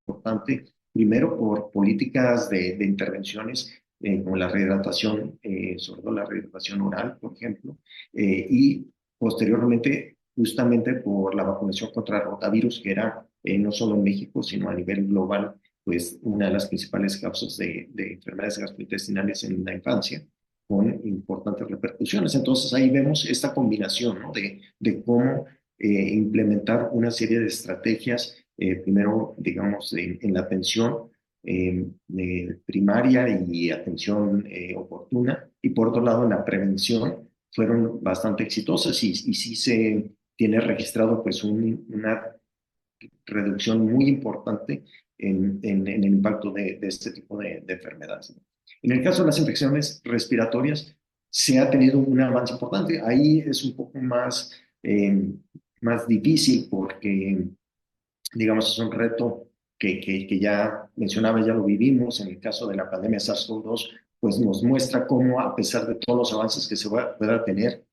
importante, primero por políticas de intervenciones como la rehidratación, sobre todo la rehidratación oral, por ejemplo, y posteriormente justamente por la vacunación contra el rotavirus, que era no solo en México, sino a nivel global, pues una de las principales causas de enfermedades gastrointestinales en la infancia, con importantes repercusiones. Entonces ahí vemos esta combinación, ¿no? de cómo implementar una serie de estrategias, primero, digamos, en la atención primaria y atención oportuna, y por otro lado, en la prevención, fueron bastante exitosas y sí se tiene registrado pues una reducción muy importante en el impacto de este tipo de enfermedades, ¿no? En el caso de las infecciones respiratorias, se ha tenido un avance importante. Ahí es un poco más difícil porque, digamos, es un reto que ya mencionaba, ya lo vivimos en el caso de la pandemia SARS-CoV-2, pues nos muestra cómo, a pesar de todos los avances que se pueda tener,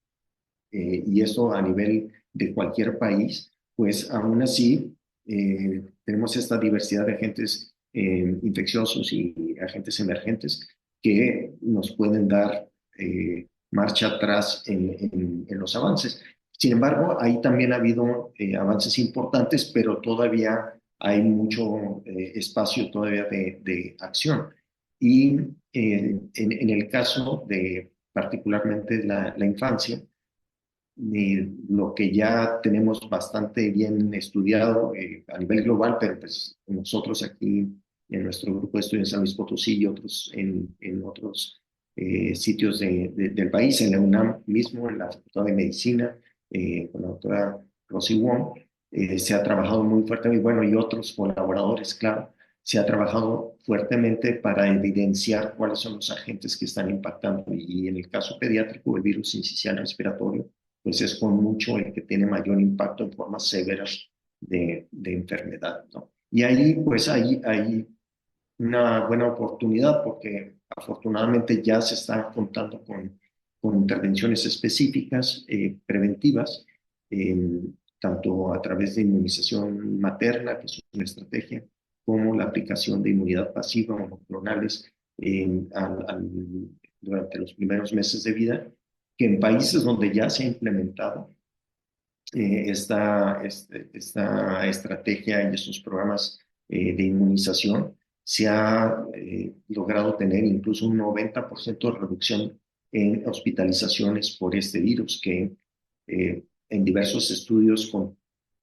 y eso a nivel de cualquier país, pues aún así tenemos esta diversidad de agentes infecciosos y agentes emergentes que nos pueden dar marcha atrás en los avances. Sin embargo, ahí también ha habido avances importantes, pero todavía hay mucho espacio todavía de acción. Y en el caso de particularmente la infancia, lo que ya tenemos bastante bien estudiado a nivel global, pero pues nosotros aquí en nuestro grupo de estudios en San Luis Potosí y otros en otros sitios del país, en la UNAM mismo, en la Facultad de Medicina, con la doctora Rosy Wong, se ha trabajado muy fuerte, y bueno, y otros colaboradores, claro, se ha trabajado fuertemente para evidenciar cuáles son los agentes que están impactando, y en el caso pediátrico, el virus sincicial respiratorio, pues es con mucho el que tiene mayor impacto en formas severas de enfermedad, ¿no? Y ahí, pues, hay una buena oportunidad porque afortunadamente ya se está contando con intervenciones específicas, preventivas, eh, tanto a través de inmunización materna, que es una estrategia, como la aplicación de inmunidad pasiva o monoclonales durante los primeros meses de vida, que en países donde ya se ha implementado esta estrategia y estos programas de inmunización, se ha logrado tener incluso un 90% de reducción en hospitalizaciones por este virus, que en diversos estudios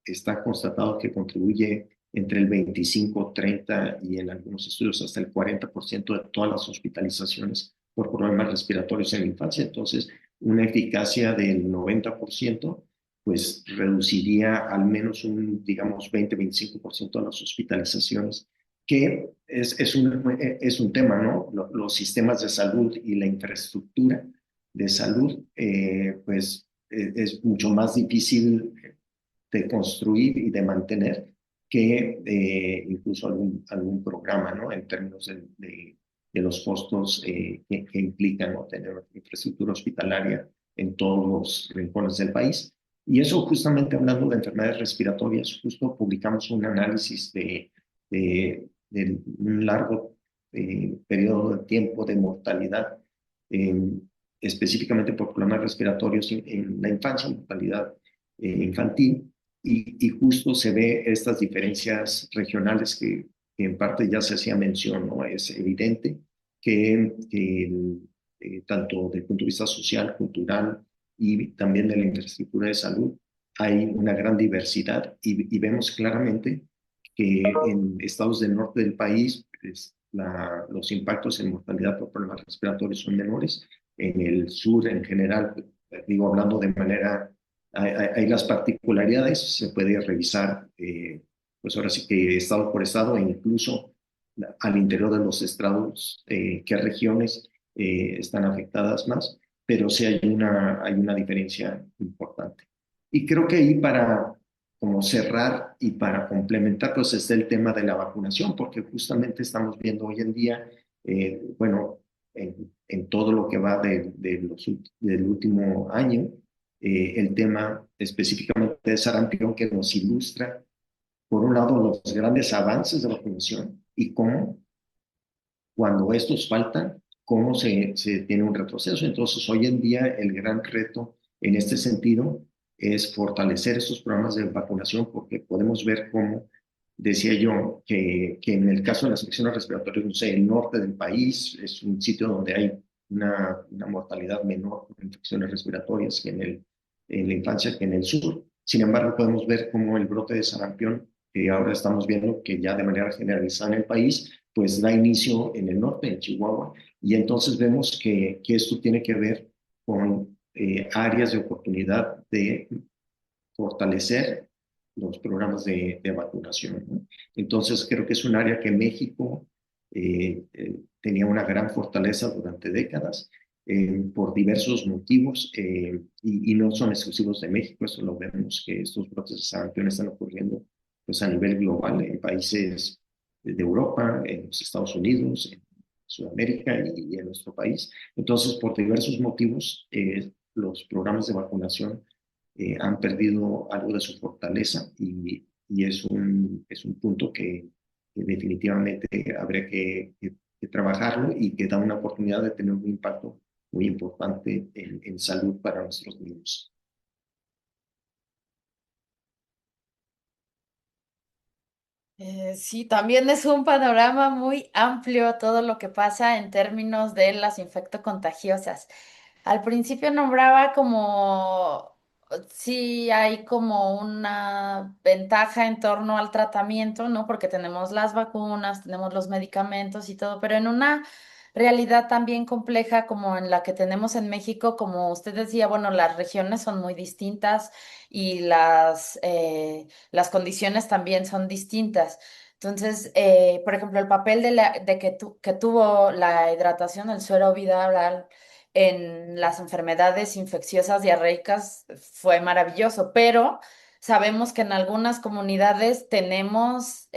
está constatado que contribuye entre el 25, 30 y en algunos estudios hasta el 40% de todas las hospitalizaciones por problemas respiratorios en la infancia. Entonces, una eficacia del 90% pues reduciría al menos digamos, 20-25% de las hospitalizaciones, que es un tema, ¿no? Los sistemas de salud y la infraestructura de salud, pues es mucho más difícil de construir y de mantener que incluso algún programa, ¿no? En términos de los costos que implican, ¿no?, tener infraestructura hospitalaria en todos los rincones del país. Y eso, justamente hablando de enfermedades respiratorias, justo publicamos un análisis de un largo periodo de tiempo de mortalidad, específicamente por problemas respiratorios en la infancia, mortalidad infantil, y justo se ve estas diferencias regionales que en parte ya se hacía mención, ¿no? Es evidente que tanto desde el punto de vista social, cultural y también de la infraestructura de salud, hay una gran diversidad, y vemos claramente que en estados del norte del país pues, los impactos en mortalidad por problemas respiratorios son menores. En el sur, en general, digo, hablando de manera, hay las particularidades, se puede revisar, pues ahora sí que estado por estado, e incluso al interior de los estados, qué regiones están afectadas más, pero sí hay una diferencia importante. Y creo que ahí, para como cerrar y para complementar, pues está el tema de la vacunación, porque justamente estamos viendo hoy en día bueno, en todo lo que va del último año, el tema específicamente de sarampión que nos ilustra, por un lado, los grandes avances de vacunación y cómo cuando estos faltan, cómo se tiene un retroceso. Entonces, hoy en día el gran reto en este sentido es fortalecer estos programas de vacunación porque podemos ver cómo, decía yo, que en el caso de las infecciones respiratorias, no sé, el norte del país es un sitio donde hay una mortalidad menor por infecciones respiratorias que en la infancia que en el sur. Sin embargo, podemos ver cómo el brote de sarampión, que ahora estamos viendo que ya de manera generalizada en el país, pues da inicio en el norte, en Chihuahua, y entonces vemos que esto tiene que ver con áreas de oportunidad de fortalecer los programas de vacunación, ¿no? Entonces creo que es un área que México tenía una gran fortaleza durante décadas por diversos motivos y no son exclusivos de México, eso lo vemos que estos brotes de sarampión están ocurriendo pues a nivel global en países de Europa, en los Estados Unidos, en Sudamérica y en nuestro país. Entonces, por diversos motivos, los programas de vacunación han perdido algo de su fortaleza y es un punto que definitivamente habría que trabajarlo y que da una oportunidad de tener un impacto muy importante en salud para nuestros niños. Sí, también es un panorama muy amplio todo lo que pasa en términos de las infectocontagiosas. Al principio nombraba como, sí hay como una ventaja en torno al tratamiento, ¿no? Porque tenemos las vacunas, tenemos los medicamentos y todo, pero en una realidad también compleja como en la que tenemos en México, como usted decía, bueno, las regiones son muy distintas y las condiciones también son distintas. Entonces, por ejemplo, el papel que tuvo la hidratación, el suero viral en las enfermedades infecciosas diarreicas fue maravilloso, pero sabemos que en algunas comunidades tenemos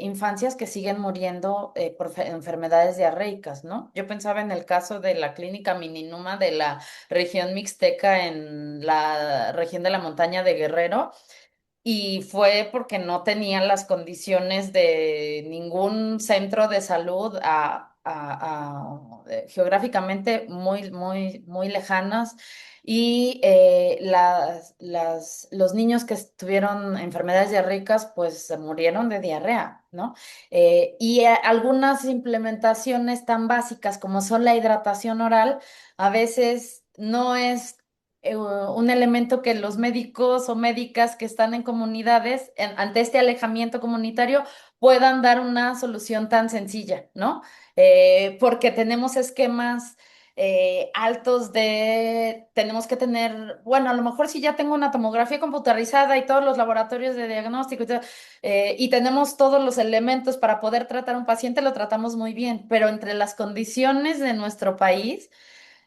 infancias que siguen muriendo por enfermedades diarreicas, ¿no? Yo pensaba en el caso de la clínica Mininuma de la región mixteca en la región de la montaña de Guerrero y fue porque no tenían las condiciones de ningún centro de salud geográficamente muy lejanas y los niños que tuvieron enfermedades diarreicas pues se murieron de diarrea, ¿no? Algunas implementaciones tan básicas como son la hidratación oral a veces no es un elemento que los médicos o médicas que están en comunidades, ante este alejamiento comunitario, puedan dar una solución tan sencilla, ¿no? Porque tenemos esquemas altos tenemos que tener, bueno, a lo mejor si ya tengo una tomografía computarizada y todos los laboratorios de diagnóstico y tenemos todos los elementos para poder tratar a un paciente, lo tratamos muy bien, pero entre las condiciones de nuestro país,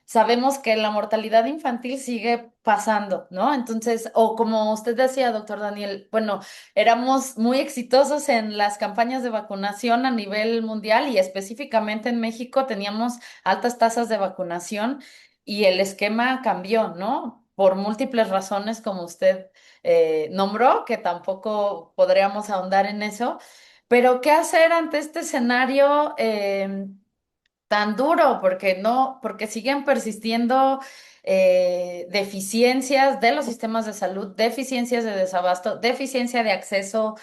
sabemos que la mortalidad infantil sigue pasando, ¿no? Entonces, o como usted decía, doctor Daniel, bueno, éramos muy exitosos en las campañas de vacunación a nivel mundial y específicamente en México teníamos altas tasas de vacunación y el esquema cambió, ¿no? Por múltiples razones, como usted nombró, que tampoco podríamos ahondar en eso. Pero, ¿qué hacer ante este escenario? Tan duro, porque no, porque siguen persistiendo deficiencias de los sistemas de salud, deficiencias de desabasto, deficiencia de acceso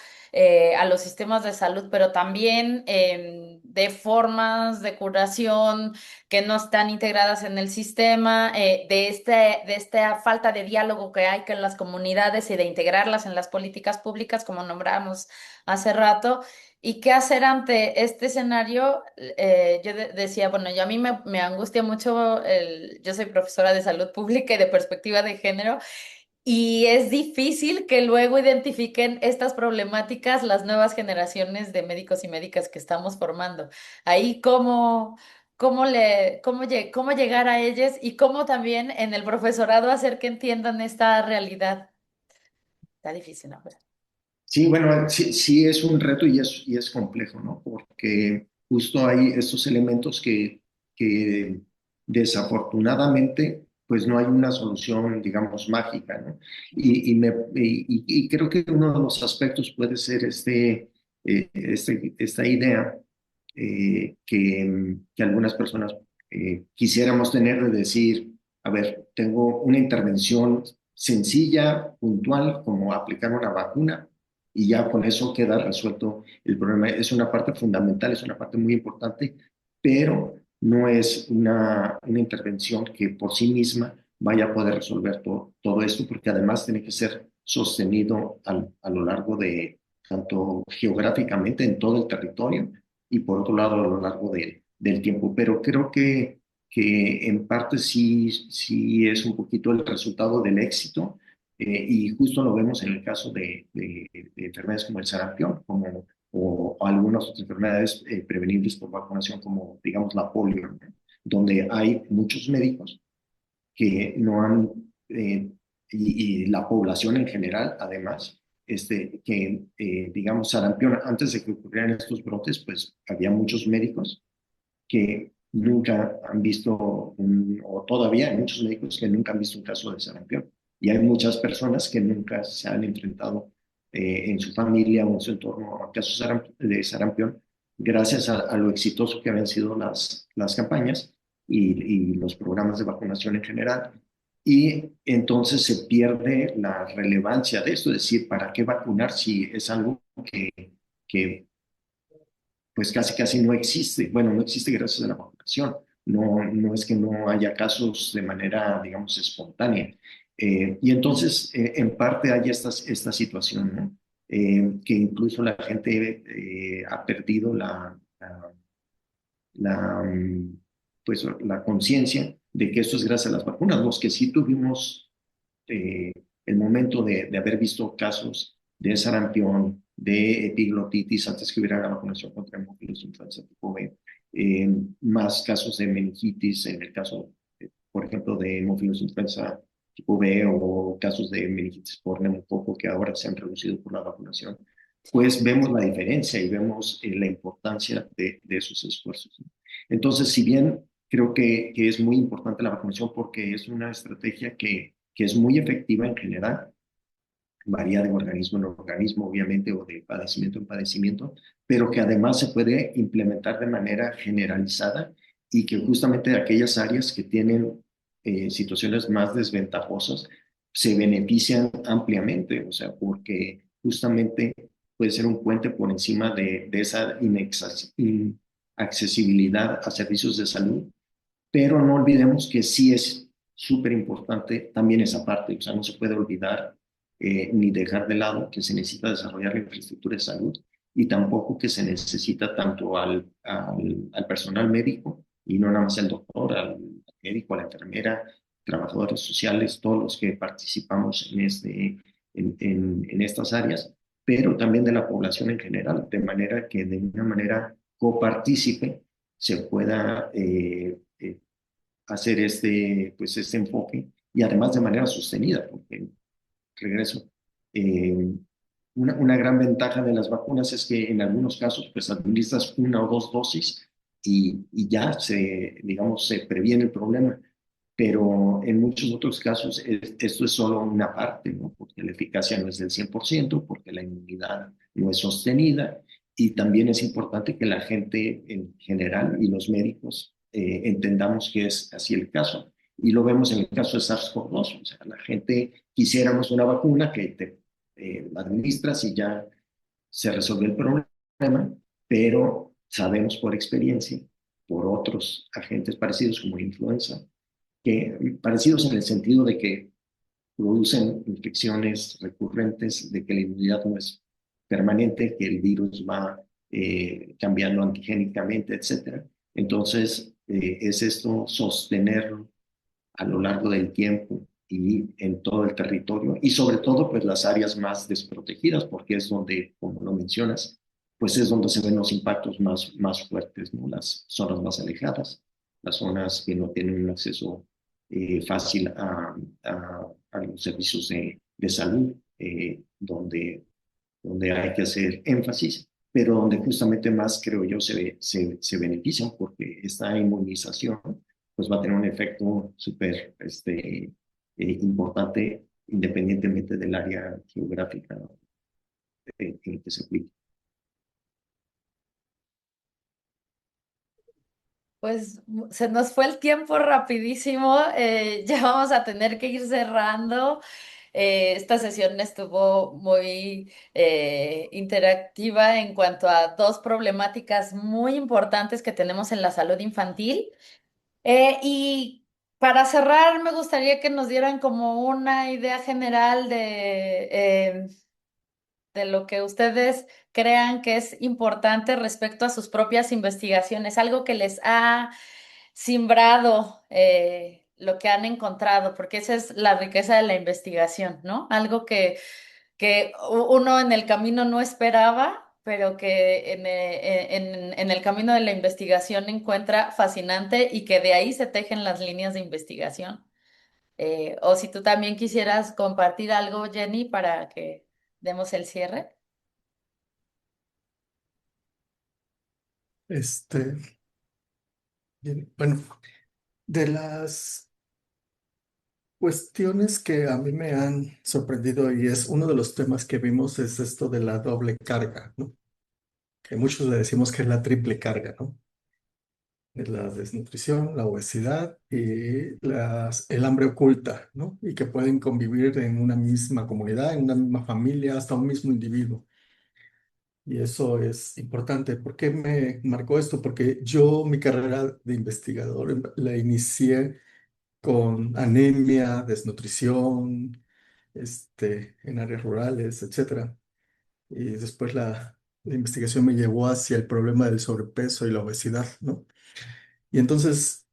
a los sistemas de salud, pero también de formas de curación que no están integradas en el sistema, de esta falta de diálogo que hay con las comunidades y de integrarlas en las políticas públicas, como nombramos hace rato. ¿Y qué hacer ante este escenario? Yo decía, bueno, yo a mí me angustia mucho yo soy profesora de salud pública y de perspectiva de género, y es difícil que luego identifiquen estas problemáticas las nuevas generaciones de médicos y médicas que estamos formando. Ahí cómo llegar a ellas y cómo también en el profesorado hacer que entiendan esta realidad. Está difícil, ¿no? Sí, bueno, sí, sí es un reto y es complejo, ¿no? Porque justo hay estos elementos que desafortunadamente pues no hay una solución, digamos, mágica, ¿no? Y creo que uno de los aspectos puede ser esta idea que algunas personas quisiéramos tener de decir, a ver, tengo una intervención sencilla, puntual, como aplicar una vacuna, y ya con eso queda resuelto el problema. Es una parte fundamental, es una parte muy importante, pero no es una intervención que por sí misma vaya a poder resolver todo esto, porque además tiene que ser sostenido a lo largo de, tanto geográficamente en todo el territorio, y por otro lado a lo largo del tiempo. Pero creo que en parte sí es un poquito el resultado del éxito, y justo lo vemos en el caso de enfermedades como el sarampión, o algunas otras enfermedades prevenibles por vacunación, como digamos la polio, ¿no? Donde hay muchos médicos que no han, y la población en general, además, que digamos sarampión, antes de que ocurrieran estos brotes, pues había muchos médicos que nunca han visto, o todavía hay muchos médicos que nunca han visto un caso de sarampión. Y hay muchas personas que nunca se han enfrentado en su familia o en su entorno a casos de sarampión, gracias a lo exitoso que habían sido las campañas y los programas de vacunación en general. Y entonces se pierde la relevancia de esto, es decir, ¿para qué vacunar si es algo que pues casi no existe? Bueno, no existe gracias a la vacunación. No es que no haya casos de manera, digamos, espontánea. Y entonces, en parte hay esta situación, ¿no? Que incluso la gente ha perdido la, pues, la conciencia de que esto es gracias a las vacunas. Los que sí tuvimos eh, el momento de haber visto casos de sarampión, de epiglotitis, antes que hubiera la vacunación contra hemófilos influenza tipo B, más casos de meningitis, en el caso, por ejemplo, de hemófilos influenza tipo B, o casos de meningitis por neumococo que ahora se han reducido por la vacunación, pues vemos la diferencia y vemos la importancia de esos esfuerzos, ¿no? Entonces, si bien creo que es muy importante la vacunación porque es una estrategia que es muy efectiva en general, varía de organismo en organismo, obviamente, o de padecimiento en padecimiento, pero que además se puede implementar de manera generalizada, y que justamente aquellas áreas que tienen situaciones más desventajosas se benefician ampliamente, o sea, porque justamente puede ser un puente por encima de esa inaccesibilidad a servicios de salud. Pero no olvidemos que sí es súper importante también esa parte, o sea, no se puede olvidar ni dejar de lado que se necesita desarrollar la infraestructura de salud, y tampoco que se necesita tanto al personal médico, y no nada más al doctor, al médico, a la enfermera, trabajadores sociales, todos los que participamos en estas áreas, pero también de la población en general, de manera que de una manera copartícipe se pueda hacer pues este enfoque, y además de manera sostenida, porque regreso. eh, una gran ventaja de las vacunas es que en algunos casos pues administras una o dos dosis, y ya digamos, se previene el problema, pero en muchos otros casos esto es solo una parte, ¿no? Porque la eficacia no es del 100%, porque la inmunidad no es sostenida, y también es importante que la gente en general y los médicos entendamos que es así el caso. Y lo vemos en el caso de SARS-CoV-2, o sea, la gente quisiéramos una vacuna que te administras y ya se resolvió el problema, pero sabemos por experiencia, por otros agentes parecidos como la influenza, que parecidos en el sentido de que producen infecciones recurrentes, de que la inmunidad no es permanente, que el virus va cambiando antigénicamente, etcétera. Entonces, es esto sostenerlo a lo largo del tiempo y en todo el territorio, y sobre todo pues las áreas más desprotegidas, porque es donde, como lo mencionas, pues es donde se ven los impactos más fuertes, ¿no? Las zonas más alejadas, las zonas que no tienen un acceso fácil a los servicios de salud, donde hay que hacer énfasis pero donde justamente más, creo yo, se benefician porque esta inmunización pues va a tener un efecto súper importante independientemente del área geográfica en que se aplique. Pues se nos fue el tiempo rapidísimo, ya vamos a tener que ir cerrando. Esta sesión estuvo muy interactiva en cuanto a dos problemáticas muy importantes que tenemos en la salud infantil. Y para cerrar, me gustaría que nos dieran como una idea general de lo que ustedes crean que es importante respecto a sus propias investigaciones, algo que les ha simbrado lo que han encontrado, porque esa es la riqueza de la investigación, ¿no? Algo que uno en el camino no esperaba, pero que en el camino de la investigación encuentra fascinante y que de ahí se tejen las líneas de investigación. O si tú también quisieras compartir algo, Jenny, para que demos el cierre. Este, bien, bueno, de las cuestiones que a mí me han sorprendido y es uno de los temas que vimos es esto de la doble carga, ¿no? Que muchos le decimos que es la triple carga, ¿no? Es la desnutrición, la obesidad y el hambre oculta, ¿no? Y que pueden convivir en una misma comunidad, en una misma familia, hasta un mismo individuo. Y eso es importante. ¿Por qué me marcó esto? Porque yo mi carrera de investigador la inicié con anemia, desnutrición, en áreas rurales, etcétera. Y después la investigación me llevó hacia el problema del sobrepeso y la obesidad, ¿no? Y entonces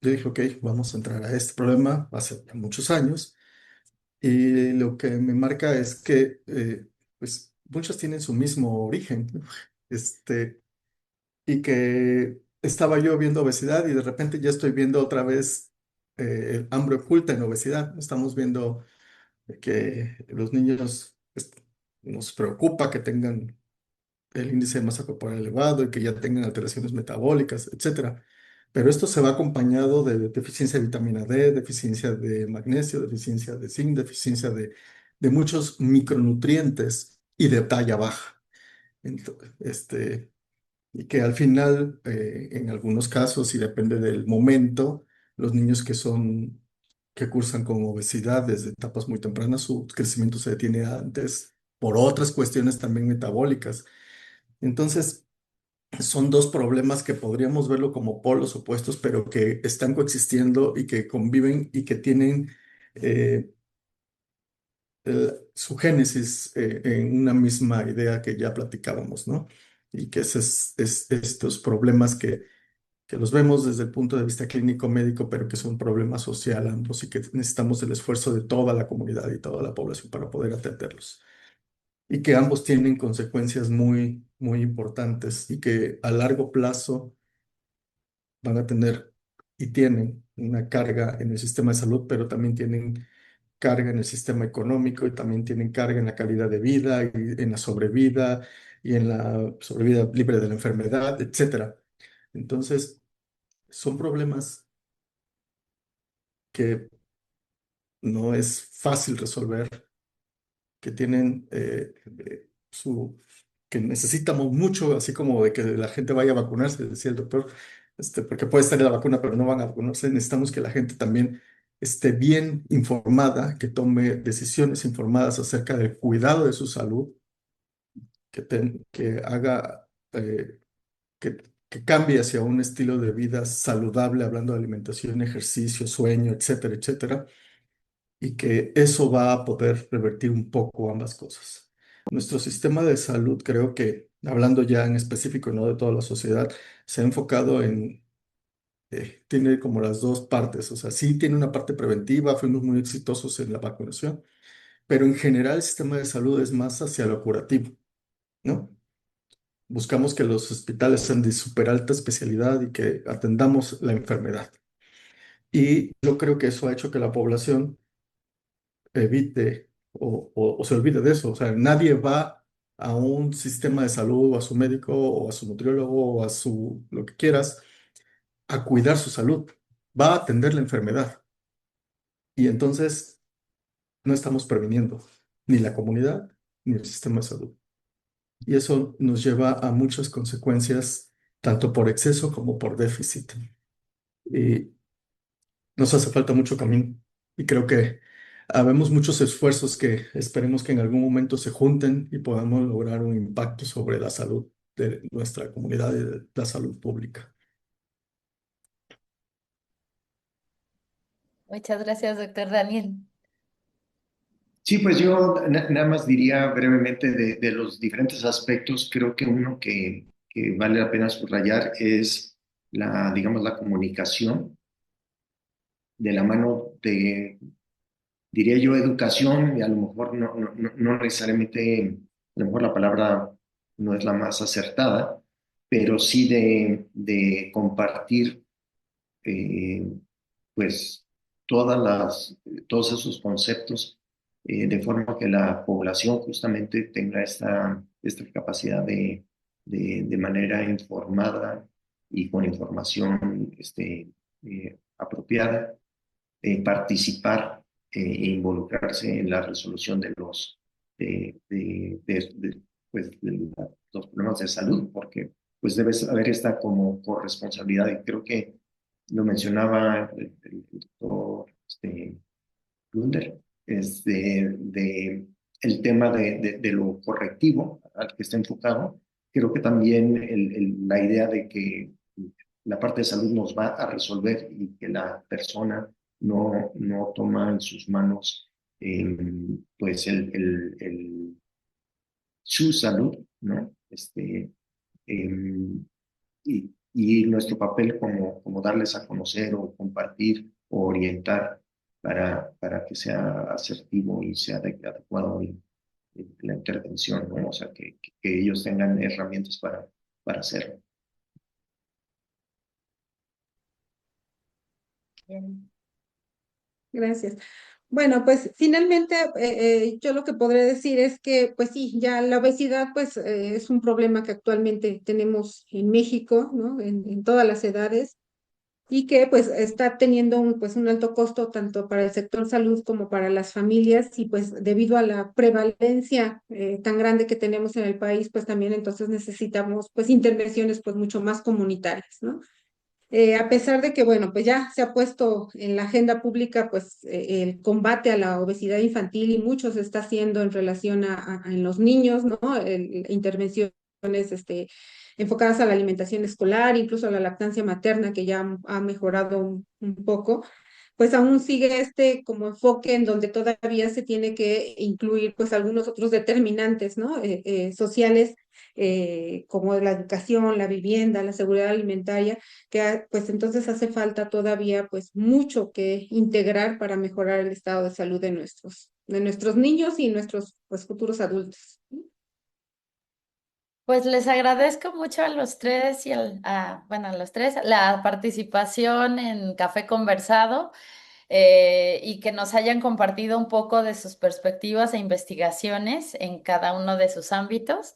yo dije, ok, vamos a entrar a este problema hace ya muchos años. Y lo que me marca es que, pues, muchos tienen su mismo origen, ¿no? Este, y que estaba yo viendo obesidad y de repente ya estoy viendo otra vez el hambre oculta en obesidad. Estamos viendo que los niños nos preocupa que tengan el índice de masa corporal elevado y que ya tengan alteraciones metabólicas, etcétera. Pero esto se va acompañado de deficiencia de vitamina D, deficiencia de magnesio, deficiencia de zinc, deficiencia de muchos micronutrientes y de talla baja. Y que al final, en algunos casos, y depende del momento, los niños que cursan con obesidad desde etapas muy tempranas, su crecimiento se detiene antes por otras cuestiones también metabólicas. Entonces, son dos problemas que podríamos verlo como polos opuestos, pero que están coexistiendo y que conviven y que tienen eh, su génesis en una misma idea que ya platicábamos, ¿no? Y que es estos problemas que los vemos desde el punto de vista clínico médico, pero que son problemas social ambos y que necesitamos el esfuerzo de toda la comunidad y toda la población para poder atenderlos. Y que ambos tienen consecuencias muy, muy importantes y que a largo plazo van a tener y tienen una carga en el sistema de salud, pero también tienen carga en el sistema económico y también tienen carga en la calidad de vida y en la sobrevida y en la sobrevida libre de la enfermedad, etcétera. Entonces, son problemas que no es fácil resolver, que tienen que necesitamos mucho, así como de que la gente vaya a vacunarse, decía el doctor, porque puede estar la vacuna, pero no van a vacunarse. Necesitamos que la gente también esté bien informada, que tome decisiones informadas acerca del cuidado de su salud, que haga, que cambie hacia un estilo de vida saludable, hablando de alimentación, ejercicio, sueño, etcétera, etcétera, y que eso va a poder revertir un poco ambas cosas. Nuestro sistema de salud, creo que, hablando ya en específico, no de toda la sociedad, se ha enfocado tiene como las dos partes, o sea, sí tiene una parte preventiva, fuimos muy exitosos en la vacunación, pero en general el sistema de salud es más hacia lo curativo, ¿no? Buscamos que los hospitales sean de súper alta especialidad y que atendamos la enfermedad. Y yo creo que eso ha hecho que la población evite o se olvide de eso. O sea, nadie va a un sistema de salud o a su médico o a su nutriólogo o a su, lo que quieras, a cuidar su salud. Va a atender la enfermedad. Y entonces no estamos previniendo ni la comunidad ni el sistema de salud. Y eso nos lleva a muchas consecuencias, tanto por exceso como por déficit. Y nos hace falta mucho camino. Y creo que habemos muchos esfuerzos que esperemos que en algún momento se junten y podamos lograr un impacto sobre la salud de nuestra comunidad y de la salud pública. Muchas gracias, doctor Daniel. Sí, pues yo nada más diría brevemente de los diferentes aspectos. Creo que uno que vale la pena subrayar es la, digamos, la comunicación de la mano de, diría yo, educación, y a lo mejor no necesariamente, a lo mejor la palabra no es la más acertada, pero sí de compartir, eh, pues, todos esos conceptos, de forma que la población justamente tenga esta capacidad de manera informada y con información apropiada, participar e involucrarse en la resolución de los problemas de salud, porque pues debe haber esta como corresponsabilidad, y creo que lo mencionaba el doctor Lunder, es el tema de lo correctivo al que está enfocado. Creo que también la idea de que la parte de salud nos va a resolver y que la persona no toma en sus manos, pues su salud, ¿no? Em, y nuestro papel como darles a conocer o compartir o orientar para que sea asertivo y sea adecuado la intervención, ¿no? O sea, que ellos tengan herramientas para hacerlo. Bien. Gracias. Bueno, pues finalmente yo lo que podré decir es que, pues sí, ya la obesidad pues es un problema que actualmente tenemos en México, ¿no? En todas las edades y que pues está teniendo pues un alto costo tanto para el sector salud como para las familias y pues debido a la prevalencia tan grande que tenemos en el país, pues también entonces necesitamos pues intervenciones pues mucho más comunitarias, ¿no? A pesar de que, bueno, pues ya se ha puesto en la agenda pública, pues el combate a la obesidad infantil y mucho se está haciendo en relación en los niños, ¿no? Intervenciones enfocadas a la alimentación escolar, incluso a la lactancia materna, que ya ha mejorado un poco, pues aún sigue como enfoque en donde todavía se tiene que incluir pues algunos otros determinantes, ¿no? Sociales, como la educación, la vivienda, la seguridad alimentaria, que pues entonces hace falta todavía pues mucho que integrar para mejorar el estado de salud de nuestros niños y nuestros pues futuros adultos. Pues les agradezco mucho a los tres bueno, a los tres la participación en Café Conversado, y que nos hayan compartido un poco de sus perspectivas e investigaciones en cada uno de sus ámbitos.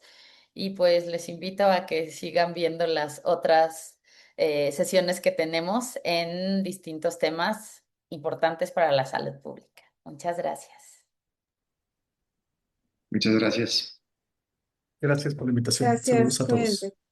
Y pues les invito a que sigan viendo las otras sesiones que tenemos en distintos temas importantes para la salud pública. Muchas gracias. Muchas gracias. Gracias por la invitación. Gracias, Saludos a todos. nuevamente.